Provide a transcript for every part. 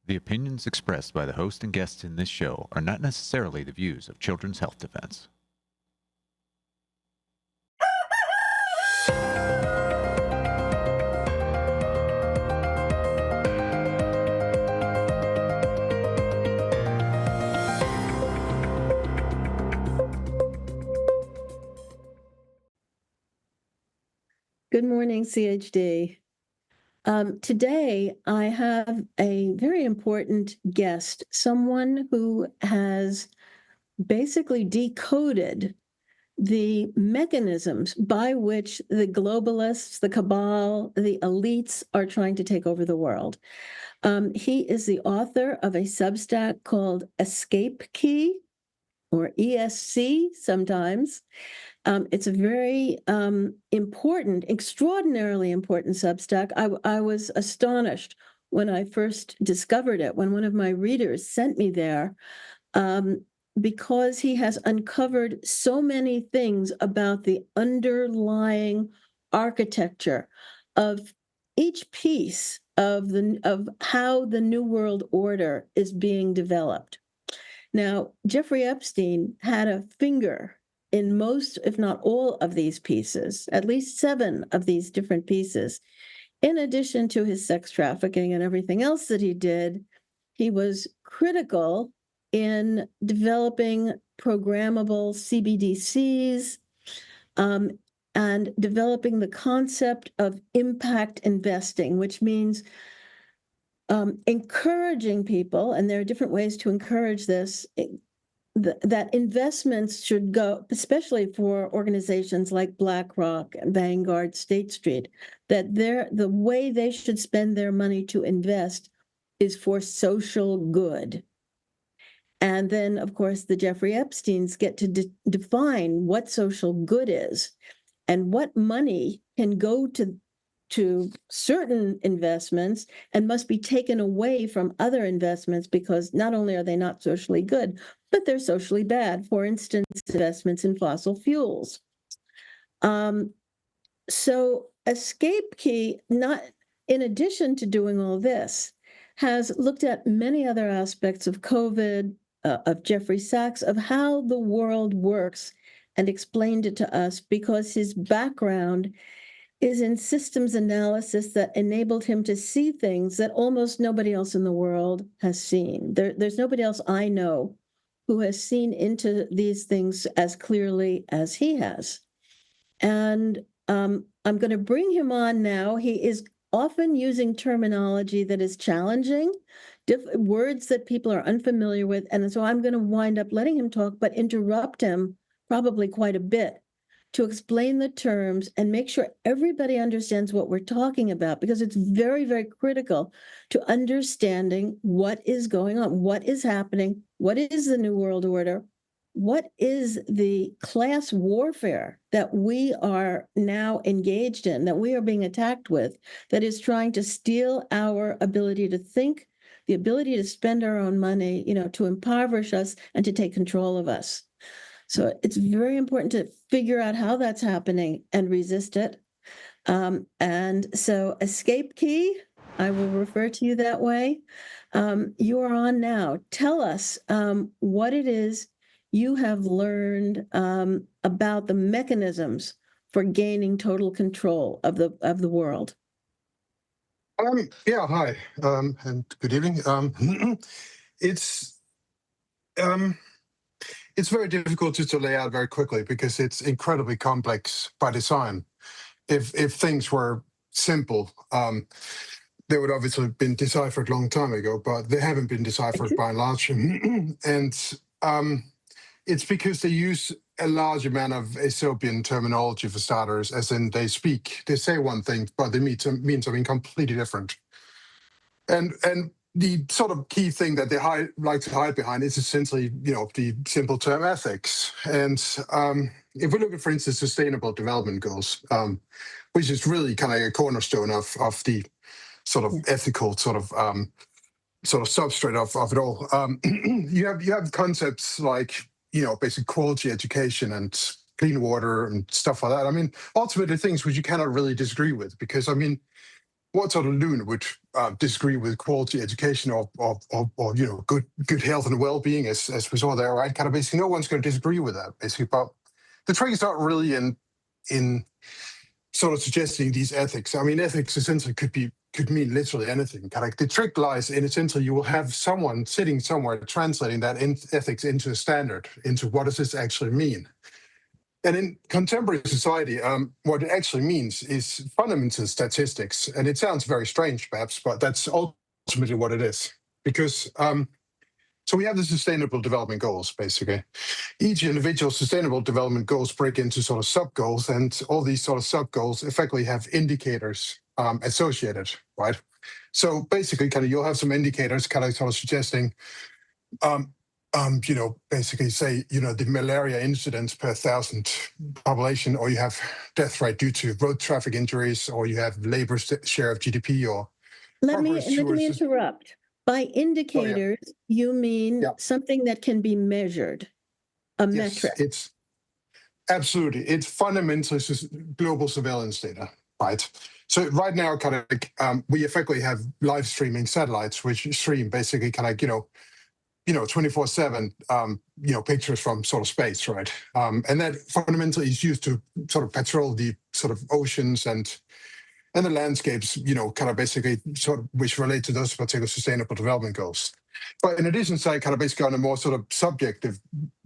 The opinions expressed by the host and guests in this show are not necessarily the views of Children's Health Defense. Good morning, CHD. Today, I have a very important guest, someone who has basically decoded the mechanisms by which the globalists, the cabal, the elites are trying to take over the world. He is the author of a Substack called EscapeKey, or ESC sometimes. It's a very important, extraordinarily important Substack. I was astonished when I first discovered it, when one of my readers sent me there, because he has uncovered so many things about the underlying architecture of each piece of how the New World Order is being developed. Now, Jeffery Epstein had a finger in most, if not all, of these pieces, at least 7 of these different pieces. In addition to his sex trafficking and everything else that he did, he was critical in developing programmable CBDCs and developing the concept of impact investing, which means encouraging people, and there are different ways to encourage this, that investments should go, especially for organizations like BlackRock, Vanguard, State Street, that the way they should spend their money to invest is for social good. And then, of course, the Jeffrey Epsteins get to define what social good is and what money can go to certain investments and must be taken away from other investments because not only are they not socially good, but they're socially bad. For instance, investments in fossil fuels. So EscapeKey, not in addition to doing all this, has looked at many other aspects of COVID, of Jeffrey Sachs, of how the world works, and explained it to us because his background is in systems analysis that enabled him to see things that almost nobody else in the world has seen. There's nobody else I know who has seen into these things as clearly as he has. And I'm going to bring him on now. He is often using terminology that is challenging, words that people are unfamiliar with. And so I'm going to wind up letting him talk, but interrupt him probably quite a bit to explain the terms and make sure everybody understands what we're talking about, because it's very, very critical to understanding what is going on, what is happening, what is the New World Order, what is the class warfare that we are now engaged in, that we are being attacked with, that is trying to steal our ability to think, the ability to spend our own money, to impoverish us and to take control of us. So it's very important to figure out how that's happening and resist it. And so EscapeKey, I will refer to you that way. You are on now. Tell us what it is you have learned about the mechanisms for gaining total control of the world. Yeah, hi, and good evening. It's very difficult to lay out very quickly because it's incredibly complex by design. If things were simple, they would obviously have been deciphered a long time ago, but they haven't been deciphered by and large. And it's because they use a large amount of Aesopian terminology for starters, as in they say one thing, but they mean something completely different. And the sort of key thing that they like to hide behind is essentially, the simple term ethics. And if we look at, for instance, sustainable development goals, which is really kind of a cornerstone of the sort of ethical sort of substrate of it all, you have concepts like, basic quality education and clean water and stuff like that. I mean, ultimately things which you cannot really disagree with, because, what sort of loon would disagree with quality education or good health and well-being, as we saw there, right? Kind of basically, no one's going to disagree with that, basically. But the trick is not really in sort of suggesting these ethics. I mean, ethics essentially could mean literally anything. Kind of the trick lies in essentially you will have someone sitting somewhere translating that ethics into a standard, into what does this actually mean. And in contemporary society, what it actually means is fundamental statistics. And it sounds very strange, perhaps, but that's ultimately what it is. Because so we have the Sustainable Development Goals, basically. Each individual Sustainable Development Goals break into sort of sub-goals, and all these sort of sub-goals effectively have indicators associated, right? So basically, kind of you'll have some indicators kind of sort of suggesting basically say, the malaria incidents per 1,000 population, or you have death rate due to road traffic injuries, or you have labor share of GDP, or let me interrupt. By indicators, you mean something that can be measured, a metric. It's absolutely, it's fundamentally global surveillance data, right? So right now, kind of, we effectively have live streaming satellites, which stream basically kind of, 24/7, pictures from sort of space, right? And that fundamentally is used to sort of patrol the sort of oceans and the landscapes, kind of basically sort of which relate to those particular sustainable development goals. But in addition to that, kind of basically on a more sort of subjective,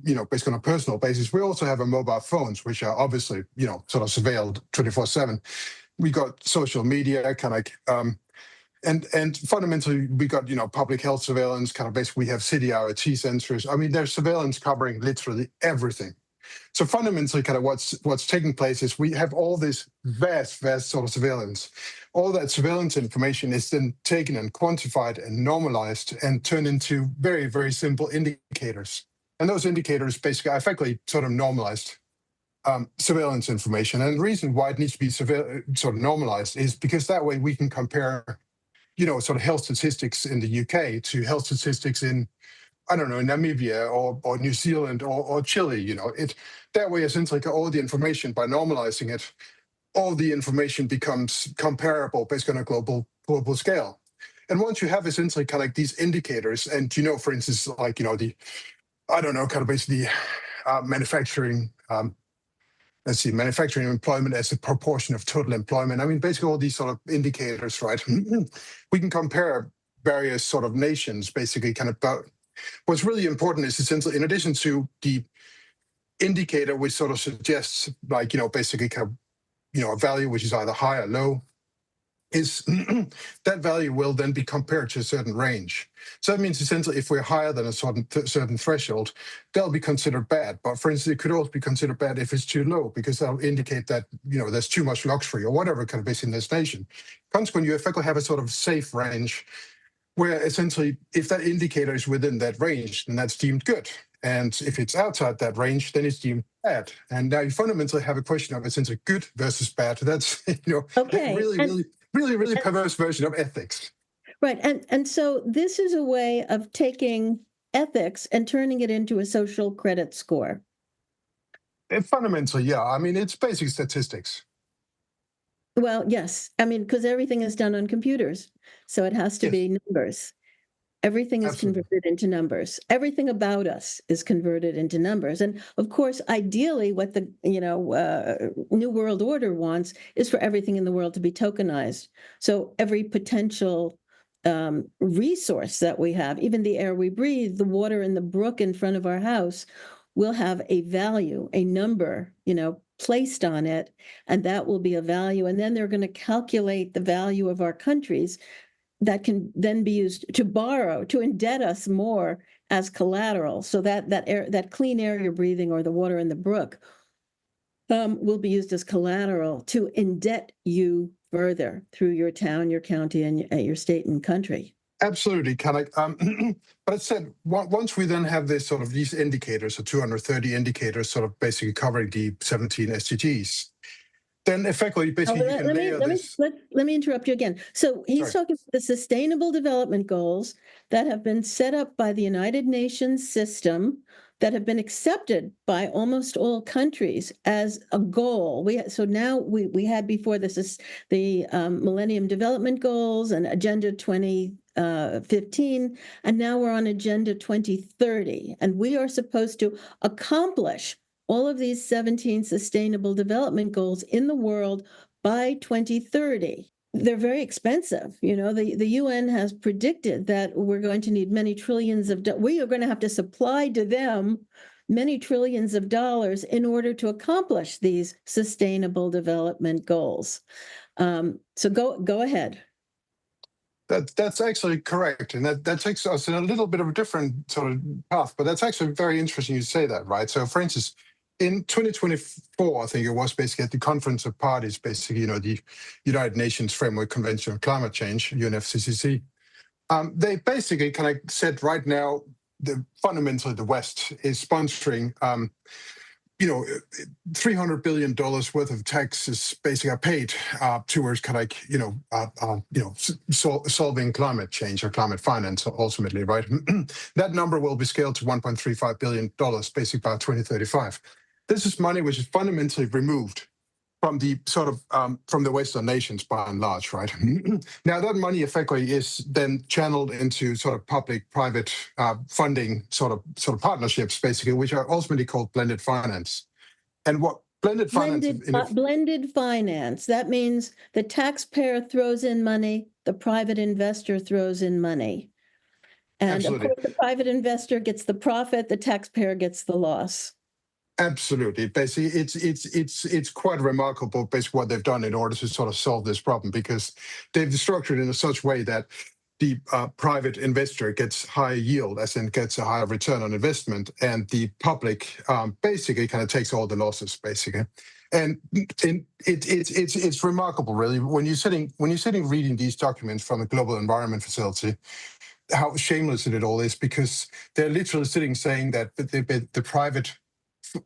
basically on a personal basis, we also have our mobile phones, which are obviously, sort of surveilled 24/7. We got social media, kind of and fundamentally, we got, public health surveillance, kind of basically we have city IoT sensors. I mean, there's surveillance covering literally everything. So fundamentally, kind of what's taking place is we have all this vast sort of surveillance. All that surveillance information is then taken and quantified and normalized and turned into very, very simple indicators. And those indicators basically effectively sort of normalized surveillance information. And the reason why it needs to be sort of normalized is because that way we can compare sort of health statistics in the UK to health statistics in, I don't know, Namibia or New Zealand or Chile. That way, essentially, all the information, by normalizing it, all the information becomes comparable basically on a global scale. And once you have essentially kind of like these indicators, and for instance, like kind of basically manufacturing. Manufacturing employment as a proportion of total employment. I mean, basically all these sort of indicators, right? We can compare various sort of nations, basically kind of, but what's really important is essentially, in addition to the indicator, which sort of suggests like, basically kind of, a value which is either high or low, is that value will then be compared to a certain range. So that means essentially if we're higher than a certain threshold, that'll be considered bad. But for instance, it could also be considered bad if it's too low, because that'll indicate that, there's too much luxury or whatever kind of is in this nation. Consequently, you effectively have a sort of safe range where essentially if that indicator is within that range, then that's deemed good. And if it's outside that range, then it's deemed bad. And now you fundamentally have a question of essentially good versus bad. That's, okay. really perverse version of ethics. Right. And so this is a way of taking ethics and turning it into a social credit score. Fundamentally, yeah. I mean, it's basic statistics. Well, yes. I mean, because everything is done on computers. So it has to be numbers. Everything is converted into numbers. Everything about us is converted into numbers. And of course, ideally, what the New World Order wants is for everything in the world to be tokenized. So every potential resource that we have, even the air we breathe, the water in the brook in front of our house, will have a value, a number, placed on it, and that will be a value. And then they're going to calculate the value of our countries that can then be used to borrow, to indebt us more as collateral. So that clean air you're breathing or the water in the brook will be used as collateral to indebt you further through your town, your county, and your state and country. Absolutely, kind of. But it said once we then have this sort of these indicators, so 230 indicators, sort of basically covering the 17 SDGs. Then effectively, basically, you can let me interrupt you again. So he's talking about the Sustainable Development Goals that have been set up by the United Nations system that have been accepted by almost all countries as a goal. So now we had before this is the Millennium Development Goals and Agenda 2015, and now we're on Agenda 2030, and we are supposed to accomplish all of these 17 Sustainable Development Goals in the world by 2030. They're very expensive. The UN has predicted that we're going to need many trillions of we are going to have to supply to them many trillions of dollars in order to accomplish these Sustainable Development Goals. So go ahead. That's actually correct. And that takes us in a little bit of a different sort of path, but that's actually very interesting you say that, right? So for instance, in 2024, I think it was basically at the Conference of Parties, basically, the United Nations Framework Convention on Climate Change, UNFCCC, they basically kind of said right now, fundamentally the West is sponsoring, $300 billion worth of taxes basically are paid towards kind of solving climate change or climate finance ultimately, right? That number will be scaled to $1.35 billion basically by 2035. This is money which is fundamentally removed from the sort of from the Western nations by and large, right? Now that money effectively is then channeled into sort of public-private funding sort of partnerships, basically, which are ultimately called blended finance. And what blended finance, that means the taxpayer throws in money, the private investor throws in money. And absolutely. Of course, the private investor gets the profit, the taxpayer gets the loss. Absolutely. Basically, it's quite remarkable basically what they've done in order to sort of solve this problem, because they've structured it in such way that the private investor gets higher yield, as in gets a higher return on investment, and the public basically kind of takes all the losses, basically. And it's remarkable, really, when you're sitting reading these documents from the Global Environment Facility, how shameless it all is, because they're literally sitting saying that the private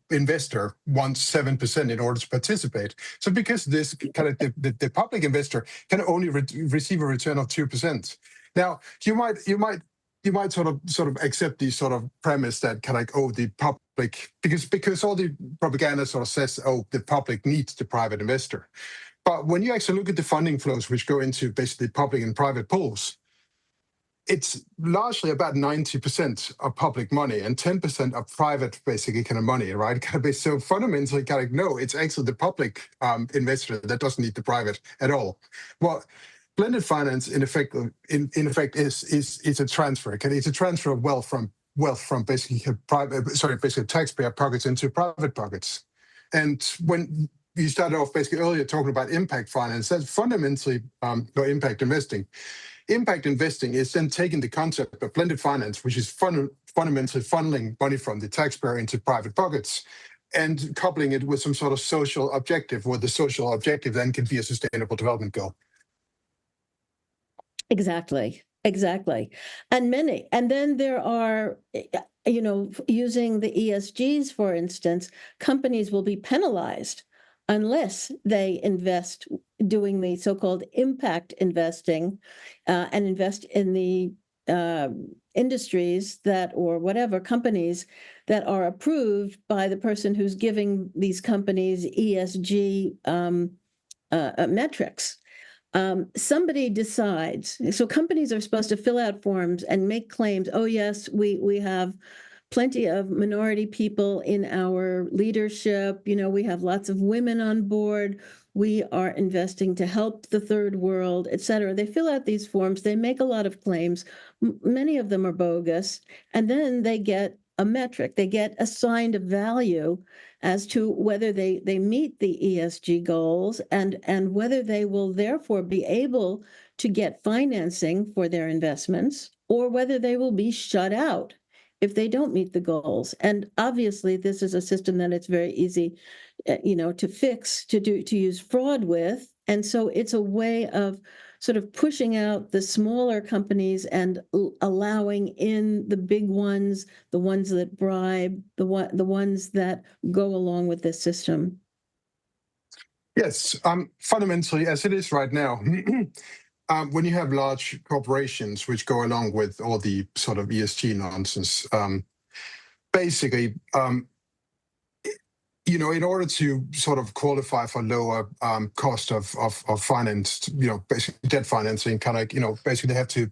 investor wants 7% in order to participate. So because this kind of the public investor can only receive a return of 2%. Now you might sort of accept the sort of premise that kind of like, the public, because all the propaganda sort of says, the public needs the private investor. But when you actually look at the funding flows which go into basically public and private pools, it's largely about 90% of public money and 10% of private, basically, kind of money, right? So fundamentally, kind of, no, it's actually the public investor that doesn't need the private at all. Well, blended finance, in effect, is a transfer. It's a transfer of wealth from basically taxpayer pockets into private pockets. And when you started off basically earlier talking about impact finance, that's fundamentally impact investing. Impact investing is then taking the concept of blended finance, which is fundamentally funneling money from the taxpayer into private pockets, and coupling it with some sort of social objective, where the social objective then can be a sustainable development goal. Exactly. And then there are, using the ESGs, for instance, companies will be penalized unless they invest doing the so-called impact investing and invest in the industries or whatever companies that are approved by the person who's giving these companies ESG metrics. Somebody decides, so companies are supposed to fill out forms and make claims. Oh, yes, we have plenty of minority people in our leadership. We have lots of women on board. We are investing to help the third world, et cetera. They fill out these forms. They make a lot of claims. Many of them are bogus. And then they get a metric. They get assigned a value as to whether they meet the ESG goals and whether they will therefore be able to get financing for their investments, or whether they will be shut out if they don't meet the goals. And obviously, this is a system that it's very easy, to fix, to use fraud with. And so it's a way of sort of pushing out the smaller companies and allowing in the big ones, the ones that bribe, the ones that go along with this system. Yes, fundamentally, as it is right now, when you have large corporations which go along with all the sort of ESG nonsense, basically, in order to sort of qualify for lower cost of finance, basically debt financing, basically they have to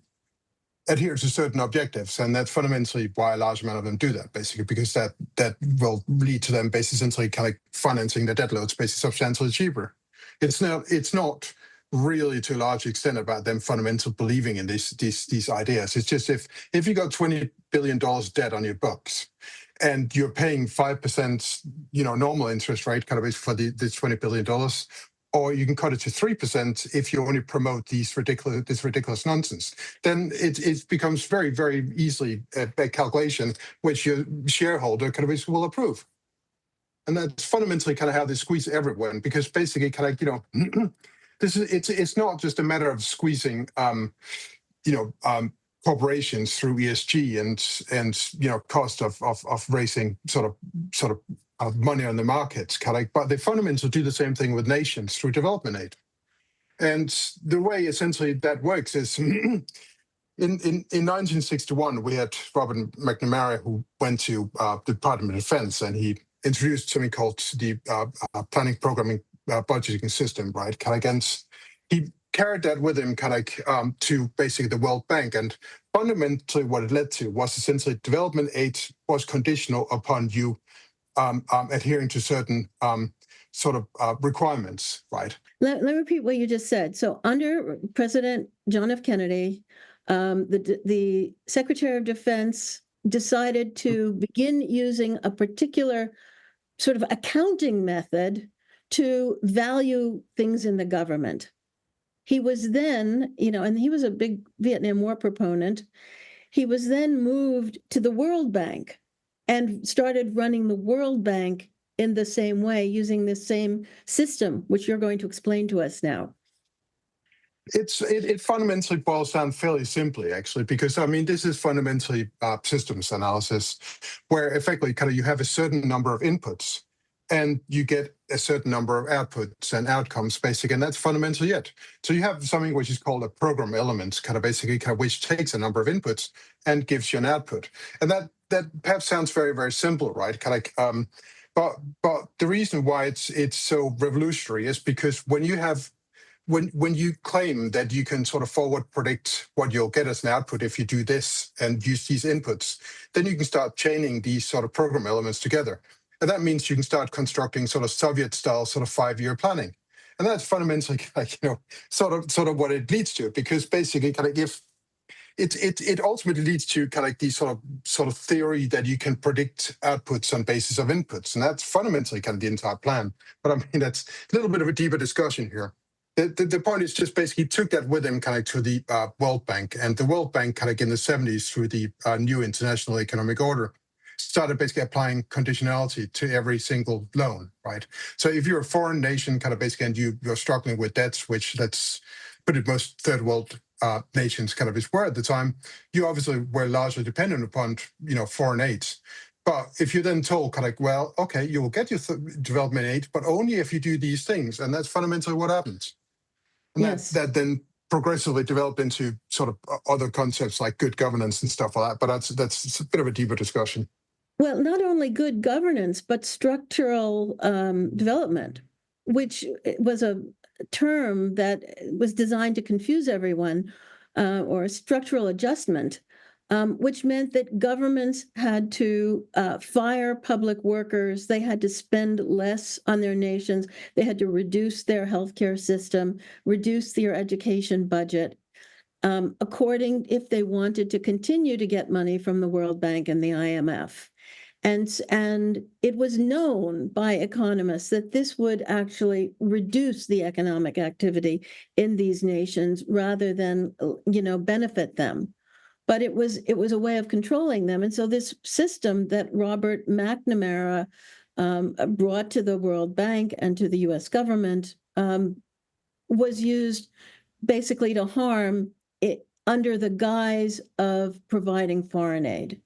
adhere to certain objectives, and that's fundamentally why a large amount of them do that, basically, because that will lead to them basically essentially financing their debt loads basically substantially cheaper. It's not really to a large extent about them fundamentally believing in these ideas. It's just if you got $20 billion debt on your books, and you're paying 5%, normal interest rate, for this $20 billion, or you can cut it to 3% if you only promote this ridiculous nonsense. Then it becomes very, very easily a calculation which your shareholder will approve. And that's fundamentally how they squeeze everyone, because basically it's not just a matter of squeezing corporations through ESG and cost of raising sort of money on the markets, but they fundamentally do the same thing with nations through development aid. And the way essentially that works is in 1961, we had Robert McNamara, who went to the Department of Defense, and he introduced something called the planning, programming, budgeting system, right? He carried that with him to basically the World Bank. And fundamentally what it led to was essentially development aid was conditional upon you adhering to certain requirements, right? Let me repeat what you just said. So under President John F. Kennedy, the Secretary of Defense decided to begin using a particular sort of accounting method to value things in the government. He was then, and he was a big Vietnam War proponent. He was then moved to the World Bank and started running the World Bank in the same way, using the same system, which you're going to explain to us now. It fundamentally boils down fairly simply, actually, because this is fundamentally systems analysis, where effectively you have a certain number of inputs and you get a certain number of outputs and outcomes, basically, and that's fundamentally it. So you have something which is called a program element, which takes a number of inputs and gives you an output. And that perhaps sounds very, very simple, right? But the reason why it's so revolutionary is because when you claim that you can sort of forward predict what you'll get as an output if you do this and use these inputs, then you can start chaining these sort of program elements together. And that means you can start constructing sort of Soviet-style sort of 5-year planning. And that's fundamentally sort of what it leads to, because basically if it ultimately leads to these sort of theory that you can predict outputs on basis of inputs. And that's fundamentally the entire plan. But that's a little bit of a deeper discussion here. The point is just basically took that with him to the World Bank, and the World Bank in the 70s through the new international economic order started basically applying conditionality to every single loan, right? So if you're a foreign nation basically and you're struggling with debts, which let's put it most third world nations were at the time, you obviously were largely dependent upon foreign aid. But if you're then told well, okay, you will get your development aid, but only if you do these things, and that's fundamentally what happens. And yes. that then progressively developed into sort of other concepts like good governance and stuff like that. But that's a bit of a deeper discussion. Well, not only good governance, but structural development, which was a term that was designed to confuse everyone, or structural adjustment, which meant that governments had to fire public workers. They had to spend less on their nations. They had to reduce their healthcare system, reduce their education budget, if they wanted to continue to get money from the World Bank and the IMF. And it was known by economists that this would actually reduce the economic activity in these nations rather than, benefit them. But it was a way of controlling them. And so this system that Robert McNamara brought to the World Bank and to the US government was used basically to harm it under the guise of providing foreign aid.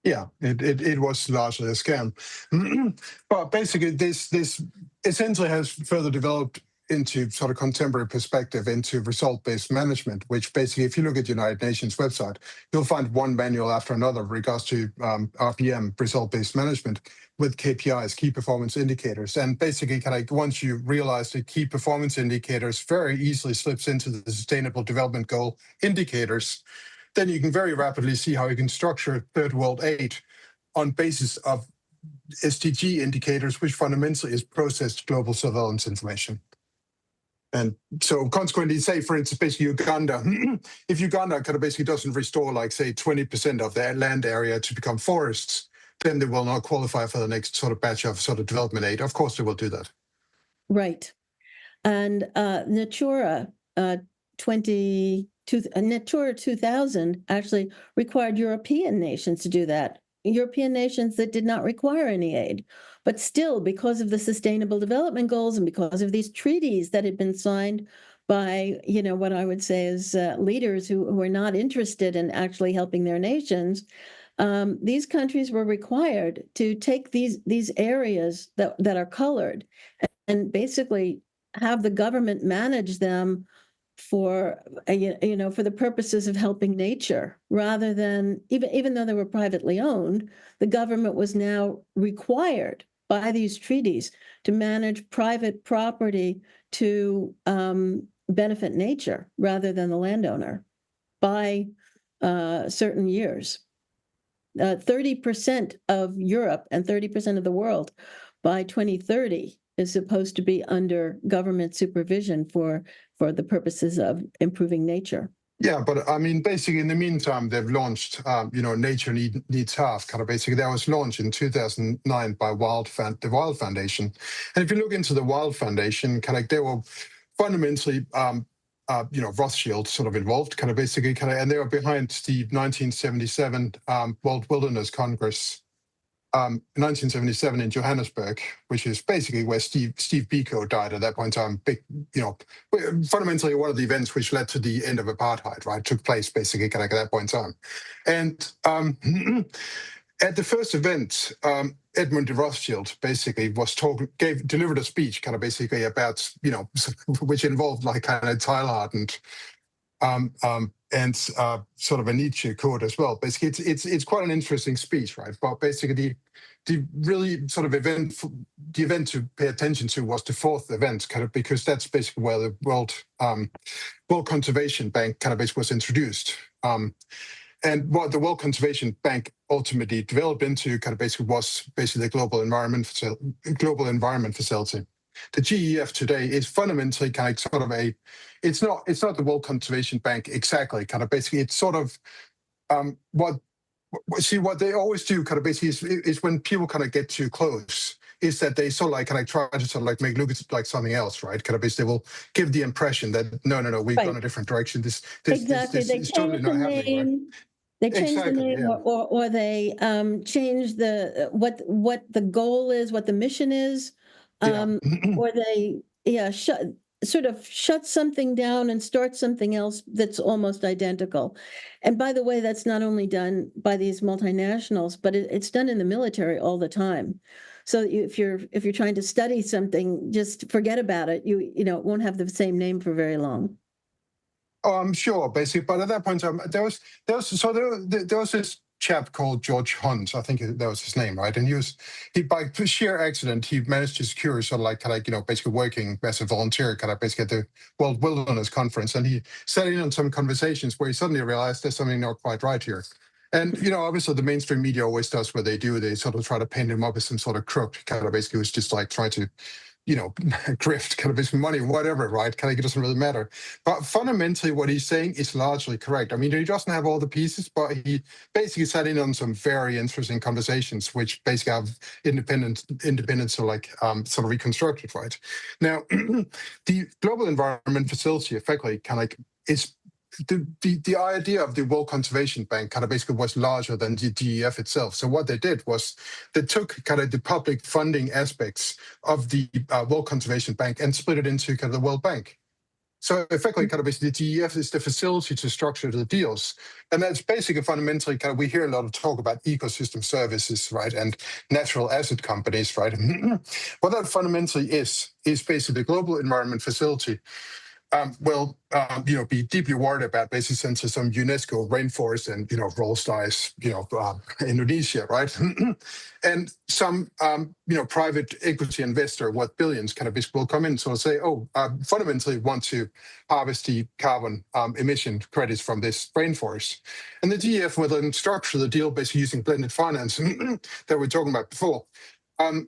Yeah, it was largely a scam. But basically, this essentially has further developed into sort of contemporary perspective into result-based management, which basically, if you look at the United Nations website, you'll find one manual after another with regards to RPM, result-based management, with KPIs, key performance indicators. And basically, kind of once you realize that key performance indicators very easily slips into the Sustainable Development Goal indicators, then you can very rapidly see how you can structure third world aid on basis of SDG indicators, which fundamentally is processed global surveillance information. And so consequently, say, for instance, basically Uganda, if Uganda kind of basically doesn't restore, like, say, 20% of their land area to become forests, then they will not qualify for the next sort of batch of sort of development aid. Of course, they will do that. Right. And Natura 2000 actually required European nations to do that. European nations that did not require any aid. But still, because of the Sustainable Development Goals and because of these treaties that had been signed by, what I would say is leaders who were not interested in actually helping their nations, these countries were required to take these areas that are colored and basically have the government manage them for for the purposes of helping nature, rather than, even though they were privately owned, the government was now required by these treaties to manage private property to benefit nature rather than the landowner by certain years. 30% of Europe and 30% of the world by 2030 is supposed to be under government supervision for the purposes of improving nature. Yeah, but I mean, basically, in the meantime, they've launched, Nature Needs Half. Kind of basically, that was launched in 2009 by the Wild Foundation. And if you look into the Wild Foundation, kind of they were fundamentally, Rothschilds sort of involved, kind of basically, and they were behind the 1977 World Wilderness Congress. 1977 in Johannesburg, which is basically where Steve Biko died at that point in time. Fundamentally one of the events which led to the end of apartheid, right, took place basically kind of at that point in time. And at the first event, Edmund de Rothschild basically delivered a speech kind of basically about, which involved like kind of Teilhard and sort of a Nietzsche quote as well. Basically, it's quite an interesting speech, right? But basically, the really sort of event to pay attention to was the fourth event, kind of because that's basically where the World Conservation Bank kind of basically was introduced. And what the World Conservation Bank ultimately developed into kind of basically was basically the Global Environment Facility. The GEF today is fundamentally kind of sort of it's not the World Conservation Bank exactly, kind of basically it's sort of what they always do kind of basically is when people kind of get too close, is that they sort of like kind of try to sort of like make look at like something else, right? Kind of basically they will give the impression that no, we've gone a different direction. This Exactly. this is totally not happening, right? They change the name, yeah. or they change the what the goal is, what the mission is, or they shut something down and start something else that's almost identical. And by the way, that's not only done by these multinationals, but it's done in the military all the time. So if you're trying to study something, just forget about it. It won't have the same name for very long. Oh, I'm sure, basically. But at that point, there was this chap called George Hunt, I think that was his name, right? And he by sheer accident, he managed to secure sort of like basically working as a volunteer, kind of basically at the World Wilderness Conference, and he sat in on some conversations where he suddenly realized there's something not quite right here. And obviously the mainstream media always does what they do. They sort of try to paint him up as some sort of crook, kind of basically who's just like trying to grift, kind of his money, whatever, right? Kind of, it doesn't really matter. But fundamentally, what he's saying is largely correct. I mean, he doesn't have all the pieces, but he basically sat in on some very interesting conversations, which basically have independence sort of reconstructed, right? Now, the Global Environment Facility effectively kind of like is the idea of the World Conservation Bank kind of basically was larger than the GEF itself. So what they did was they took kind of the public funding aspects of the World Conservation Bank and split it into kind of the World Bank. So effectively, kind of basically, the GEF is the facility to structure the deals, and that's basically fundamentally kind of, we hear a lot of talk about ecosystem services, right, and natural asset companies, right. What that fundamentally is basically the global environment facility will be deeply worried about basically since some UNESCO rainforest and Rothschilds Indonesia, right? And some private equity investor worth billions kind of basically will come in and say, oh, fundamentally want to harvest the carbon emission credits from this rainforest, and the GEF will then structure the deal basically using blended finance that we were talking about before.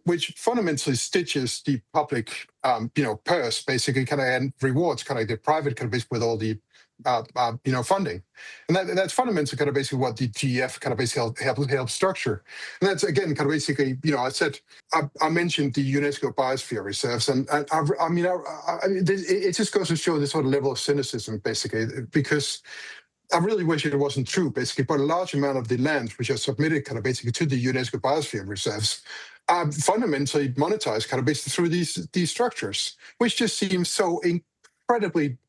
Which fundamentally stitches the public, purse basically, kind of, and rewards kind of the private kind of with all the, funding, and that's fundamentally kind of basically what the GEF kind of basically help structure. And that's again kind of basically, I mentioned the UNESCO biosphere reserves, and it just goes to show this sort of level of cynicism basically, because I really wish it wasn't true, basically, but a large amount of the lands which are submitted kind of basically to the UNESCO biosphere reserves are fundamentally monetized kind of basically through these structures, which just seems so incredibly,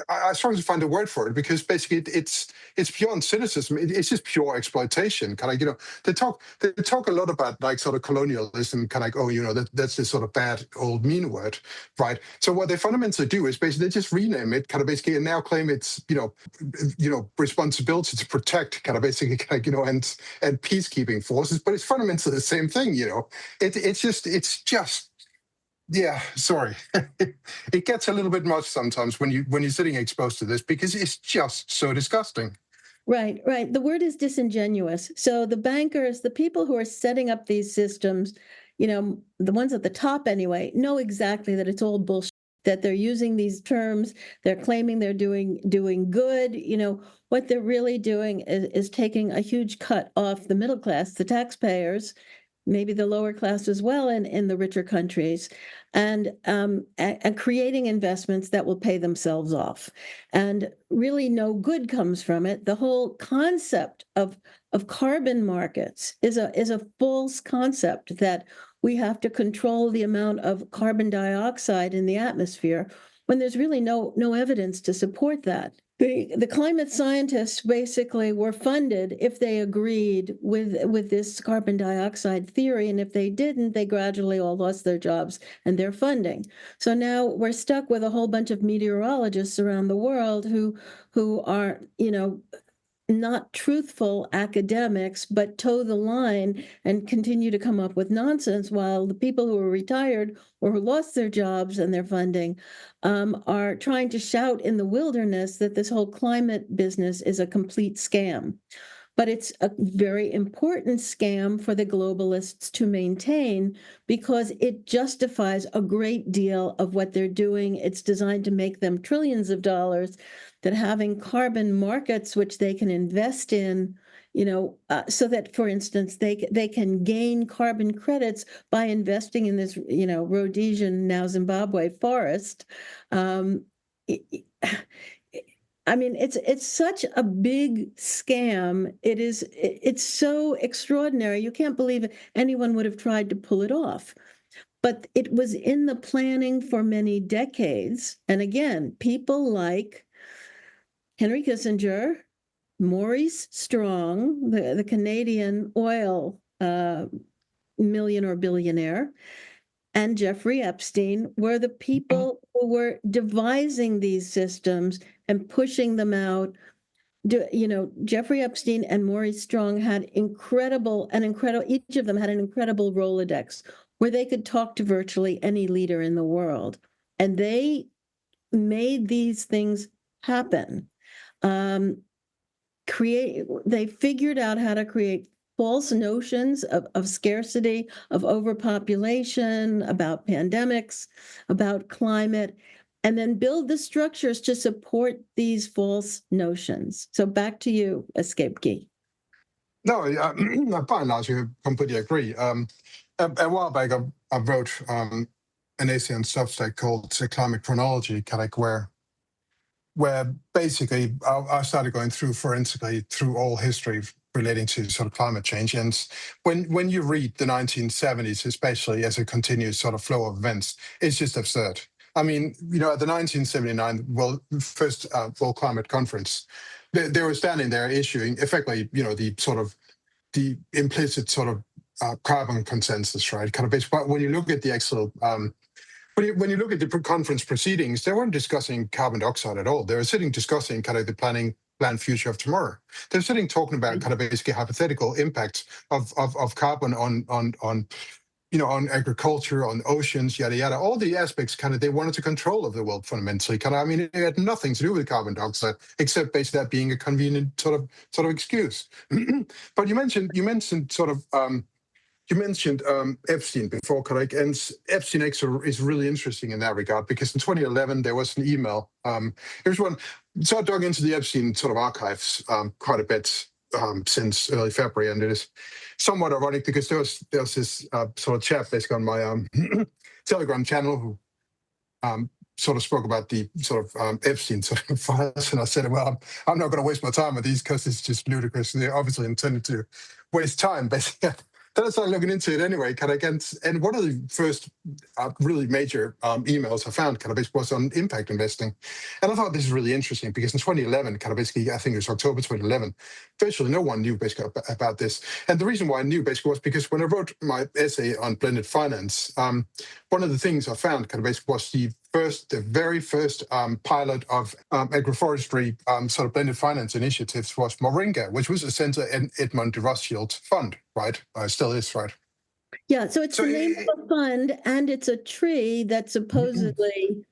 I struggle to find a word for it, because basically it's beyond cynicism. It's just pure exploitation. Kind of, they talk a lot about like sort of colonialism, kind of like, that's this sort of bad old mean word, right? So what they fundamentally do is basically they just rename it, kind of basically, and now claim it's responsibility to protect, kind of basically, and peacekeeping forces, but it's fundamentally the same thing. It's just. Yeah, sorry. It gets a little bit much sometimes when you're sitting exposed to this, because it's just so disgusting. Right. The word is disingenuous. So the bankers, the people who are setting up these systems, the ones at the top anyway, know exactly that it's all bullshit, that they're using these terms, they're claiming they're doing good. What they're really doing is taking a huge cut off the middle class, the taxpayers, maybe the lower class as well in the richer countries, and creating investments that will pay themselves off. And really no good comes from it. The whole concept of carbon markets is a false concept, that we have to control the amount of carbon dioxide in the atmosphere, when there's really no evidence to support that. The climate scientists basically were funded if they agreed with this carbon dioxide theory, and if they didn't, they gradually all lost their jobs and their funding. So now we're stuck with a whole bunch of meteorologists around the world who are, not truthful academics, but toe the line and continue to come up with nonsense, while the people who are retired or who lost their jobs and their funding are trying to shout in the wilderness that this whole climate business is a complete scam. But it's a very important scam for the globalists to maintain, because it justifies a great deal of what they're doing. It's designed to make them trillions of dollars, that having carbon markets which they can invest in, so that, for instance, they can gain carbon credits by investing in this, Rhodesian, now Zimbabwe forest. It's such a big scam. It's so extraordinary. You can't believe anyone would have tried to pull it off. But it was in the planning for many decades. And again, people like Henry Kissinger, Maurice Strong, the Canadian oil millionaire or billionaire, and Jeffrey Epstein were the people who were devising these systems and pushing them out. Jeffrey Epstein and Maurice Strong had each of them had an incredible Rolodex where they could talk to virtually any leader in the world. And they made these things happen. They figured out how to create false notions of scarcity, of overpopulation, about pandemics, about climate, and then build the structures to support these false notions. So back to you, EscapeKey. No, by and large, I completely agree. A while back, I wrote an essay on Substack called Climate Chronology, kind of where basically I started going through forensically through all history relating to sort of climate change. And when you read the 1970s, especially as a continuous sort of flow of events, it's just absurd. I mean, at the 1979 first World Climate Conference, they were standing there issuing effectively, the implicit sort of carbon consensus, right? Kind of based. But when you look at the actual, when you look at the conference proceedings, they weren't discussing carbon dioxide at all. They were sitting discussing kind of the planned future of tomorrow. They're sitting talking about kind of basically hypothetical impacts of carbon on agriculture, on oceans, yada yada. All the aspects kind of they wanted to control of the world fundamentally. Kind of, I mean, it had nothing to do with carbon dioxide except basically that being a convenient sort of excuse. But you mentioned Epstein before, correct? And Epstein is really interesting in that regard because in 2011 there was an email. Here's one. So I dug into the Epstein sort of archives quite a bit since early February, and it is somewhat ironic because there was this sort of chap basically on my Telegram channel who sort of spoke about the sort of Epstein sort of files, and I said, well, I'm not going to waste my time with these because it's just ludicrous. They're obviously intended to waste time, basically. Then I started looking into it anyway, and one of the first really major emails I found was on impact investing. And I thought this is really interesting because in 2011, I think it was October 2011, virtually no one knew basically about this. And the reason why I knew basically was because when I wrote my essay on blended finance, one of the things I found was the very first pilot of agroforestry sort of blended finance initiatives was Moringa, which was a center in Edmund de Rothschilds Fund, right? Still is, right? Yeah, so it's the name of a fund, and it's a tree that supposedly,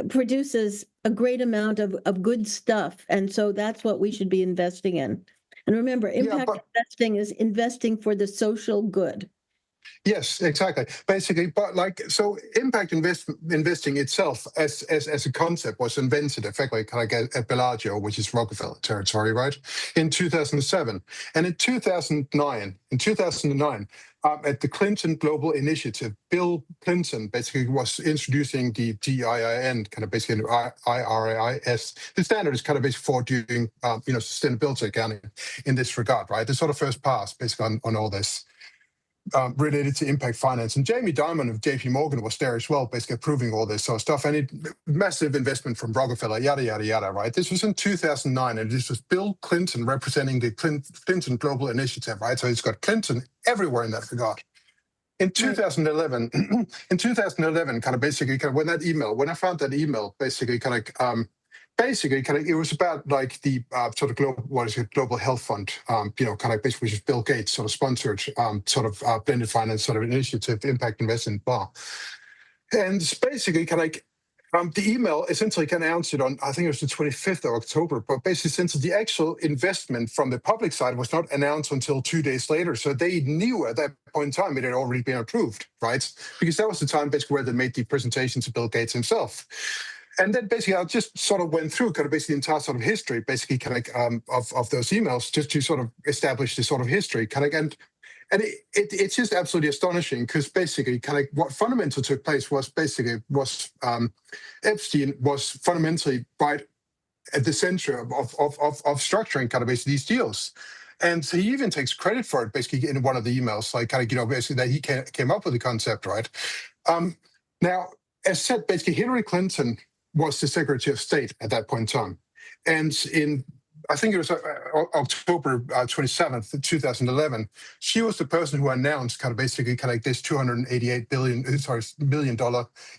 produces a great amount of good stuff. And so that's what we should be investing in. And remember, impact investing is investing for the social good. Yes, exactly. Basically, but impact investing itself as a concept was invented effectively at Bellagio, which is Rockefeller territory, right, in 2007. And in 2009, at the Clinton Global Initiative, Bill Clinton basically was introducing the GIIN, basically IRIS. The standard is basically for doing, sustainability accounting in this regard, right? The sort of first pass basically on all this. Related to impact finance. And Jamie Dimon of JP Morgan was there as well, basically approving all this sort of stuff. And massive investment from Rockefeller, yada, yada, yada, right? This was in 2009, and this was Bill Clinton representing the Clinton Global Initiative, right? So it's got Clinton everywhere in that regard. In 2011, when I found that email, it was about the sort of global health fund, which is Bill Gates sort of sponsored blended finance sort of initiative, impact investment, blah. And basically the email essentially answered on, I think it was the 25th of October, but basically since the actual investment from the public side was not announced until 2 days later. So they knew at that point in time it had already been approved, right? Because that was the time basically where they made the presentation to Bill Gates himself. And then basically I just sort of went through the entire sort of history, of those emails, just to sort of establish the sort of history. And it's just absolutely astonishing because basically what fundamentally took place was Epstein was fundamentally right at the center of structuring these deals. And so he even takes credit for it basically in one of the emails, basically that he came up with the concept, right? Now, as said, basically Hillary Clinton was the Secretary of State at that point in time. And I think it was October 27th, 2011, she was the person who announced this $288 billion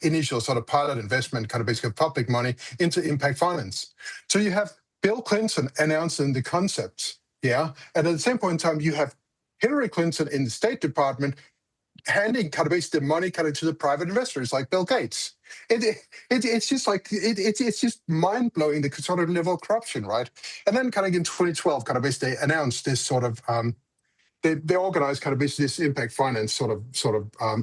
initial sort of pilot investment, basically public money into impact finance. So you have Bill Clinton announcing the concept, yeah? And at the same point in time, you have Hillary Clinton in the State Department handing the money to the private investors like Bill Gates. It's just mind blowing the sort of level of corruption, right? And then in 2012, they announced this sort of they organized this impact finance sort of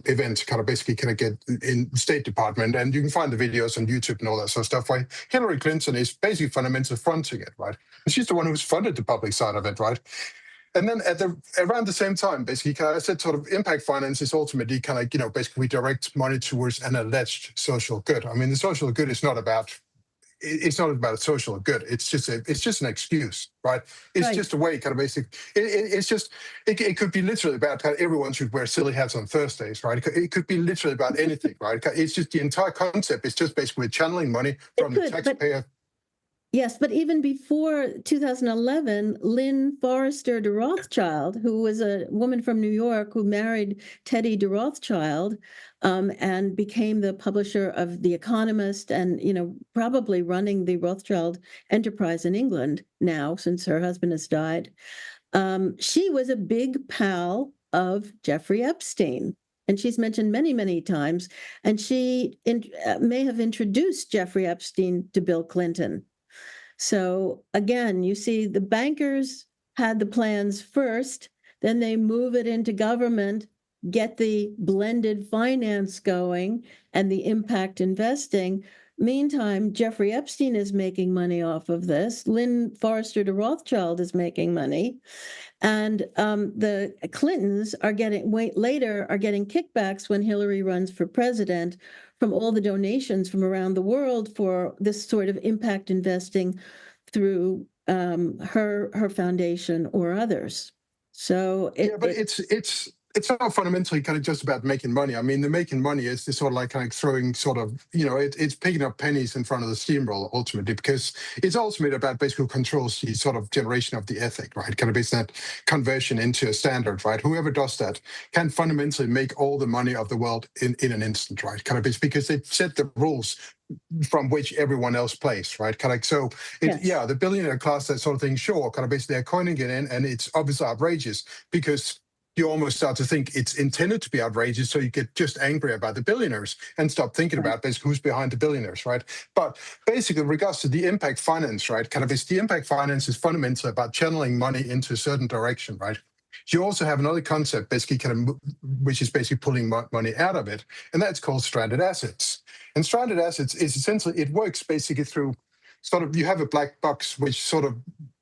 event, get in State Department, and you can find the videos on YouTube and all that sort of stuff. Where Hillary Clinton is basically fundamentally fronting it, right? And she's the one who's funded the public side of it, right? And then around the same time, basically, I said sort of impact finance is ultimately basically we direct money towards an alleged social good. I mean, the social good is not about it's not about social good. It's just an excuse, right? It's Right. just a way, kind of basic. It could be literally about how everyone should wear silly hats on Thursdays, right? It could be literally about anything, right? It's just the entire concept is just basically channeling money from the taxpayer. Yes, but even before 2011, Lynn Forrester de Rothschild, who was a woman from New York who married Teddy de Rothschild, and became the publisher of The Economist, and probably running the Rothschild enterprise in England now, since her husband has died. She was a big pal of Jeffrey Epstein. And she's mentioned many, many times. And she may have introduced Jeffrey Epstein to Bill Clinton. So again, you see the bankers had the plans first, then they move it into government, get the blended finance going and the impact investing. Meantime, Jeffrey Epstein is making money off of this. Lynn Forrester de Rothschild is making money. And the Clintons are getting kickbacks when Hillary runs for president from all the donations from around the world for this sort of impact investing through her foundation or others. So it's not fundamentally kind of just about making money. I mean, the making money is the sort of like kind of throwing sort of, it's picking up pennies in front of the steamroller ultimately, because it's ultimately about basically controls the sort of generation of the ethic, right? Kind of based that conversion into a standard, right? Whoever does that can fundamentally make all the money of the world in an instant, right? Kind of based because they set the rules from which everyone else plays, right? Kind of so, yes. the billionaire class, that sort of thing, sure, kind of basically they're coining it in, and it's obviously outrageous because you almost start to think it's intended to be outrageous, so you get just angry about the billionaires and stop thinking about basically who's behind the billionaires, right? But basically, in regards to the impact finance, right, kind of the impact finance is fundamentally about channeling money into a certain direction, right? You also have another concept, basically, kind of, which is basically pulling money out of it, and that's called stranded assets. And stranded assets is essentially, it works basically through sort of, you have a black box which sort of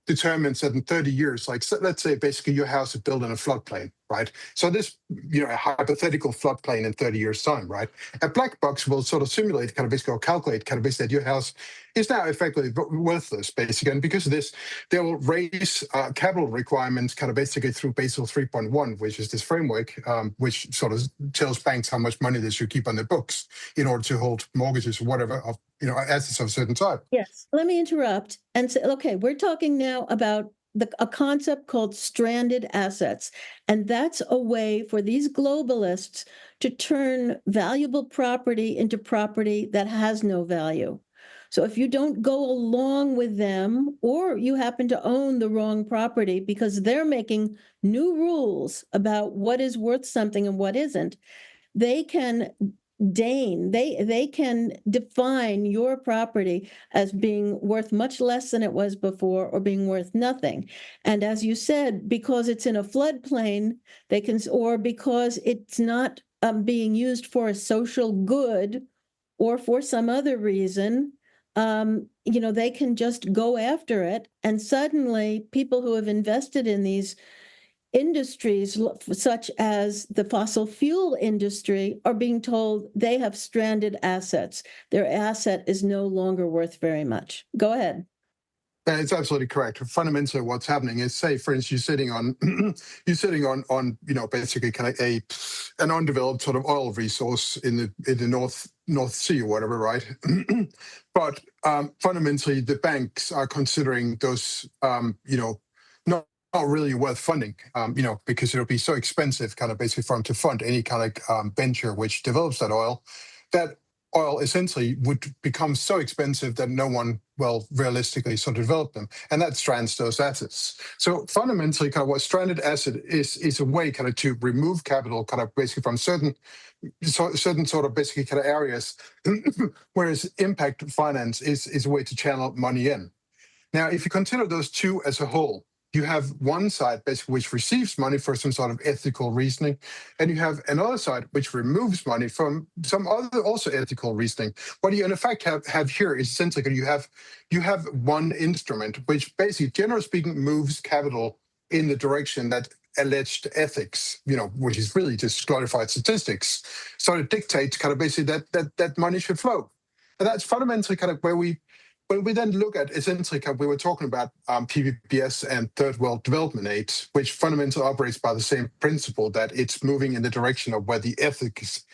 determines that in 30 years, like let's say basically your house is built in a floodplain, right? So this, a hypothetical floodplain in 30 years time, right? A black box will sort of simulate, kind of basically, or calculate kind of basically that your house is now effectively worthless, basically. And because of this, they will raise capital requirements kind of basically through Basel 3.1, which is this framework, which sort of tells banks how much money they should keep on their books in order to hold mortgages or whatever of, assets of a certain type. Yes. Let me interrupt and say, okay, we're talking now about a concept called stranded assets. And that's a way for these globalists to turn valuable property into property that has no value. So if you don't go along with them, or you happen to own the wrong property because they're making new rules about what is worth something and what isn't, they can they can define your property as being worth much less than it was before, or being worth nothing. And as you said, because it's in a floodplain, they can, or because it's not being used for a social good or for some other reason, they can just go after it. And suddenly people who have invested in these industries such as the fossil fuel industry are being told they have stranded assets. Their asset is no longer worth very much. Go ahead. It's absolutely correct. Fundamentally, what's happening is, say, for instance, you're sitting on basically kind of an undeveloped sort of oil resource in the North Sea or whatever, right? But fundamentally, the banks are considering those, not really worth funding, because it'll be so expensive, kind of basically for them to fund any kind of venture which develops that oil. That oil essentially would become so expensive that no one will realistically sort of develop them, and that strands those assets. So fundamentally, kind of what stranded asset is a way kind of to remove capital, kind of basically from certain sort of basically kind of areas, whereas impact finance is a way to channel money in. Now, if you consider those two as a whole, you have one side basically which receives money for some sort of ethical reasoning, and you have another side which removes money from some other also ethical reasoning. What you in effect have here is essentially you have one instrument which basically, generally speaking, moves capital in the direction that alleged ethics, which is really just glorified statistics, sort of dictates kind of basically that money should flow. And that's fundamentally kind of where we when we then look at essentially, we were talking about PPPs and third world development aid, which fundamentally operates by the same principle that it's moving in the direction of where the ethics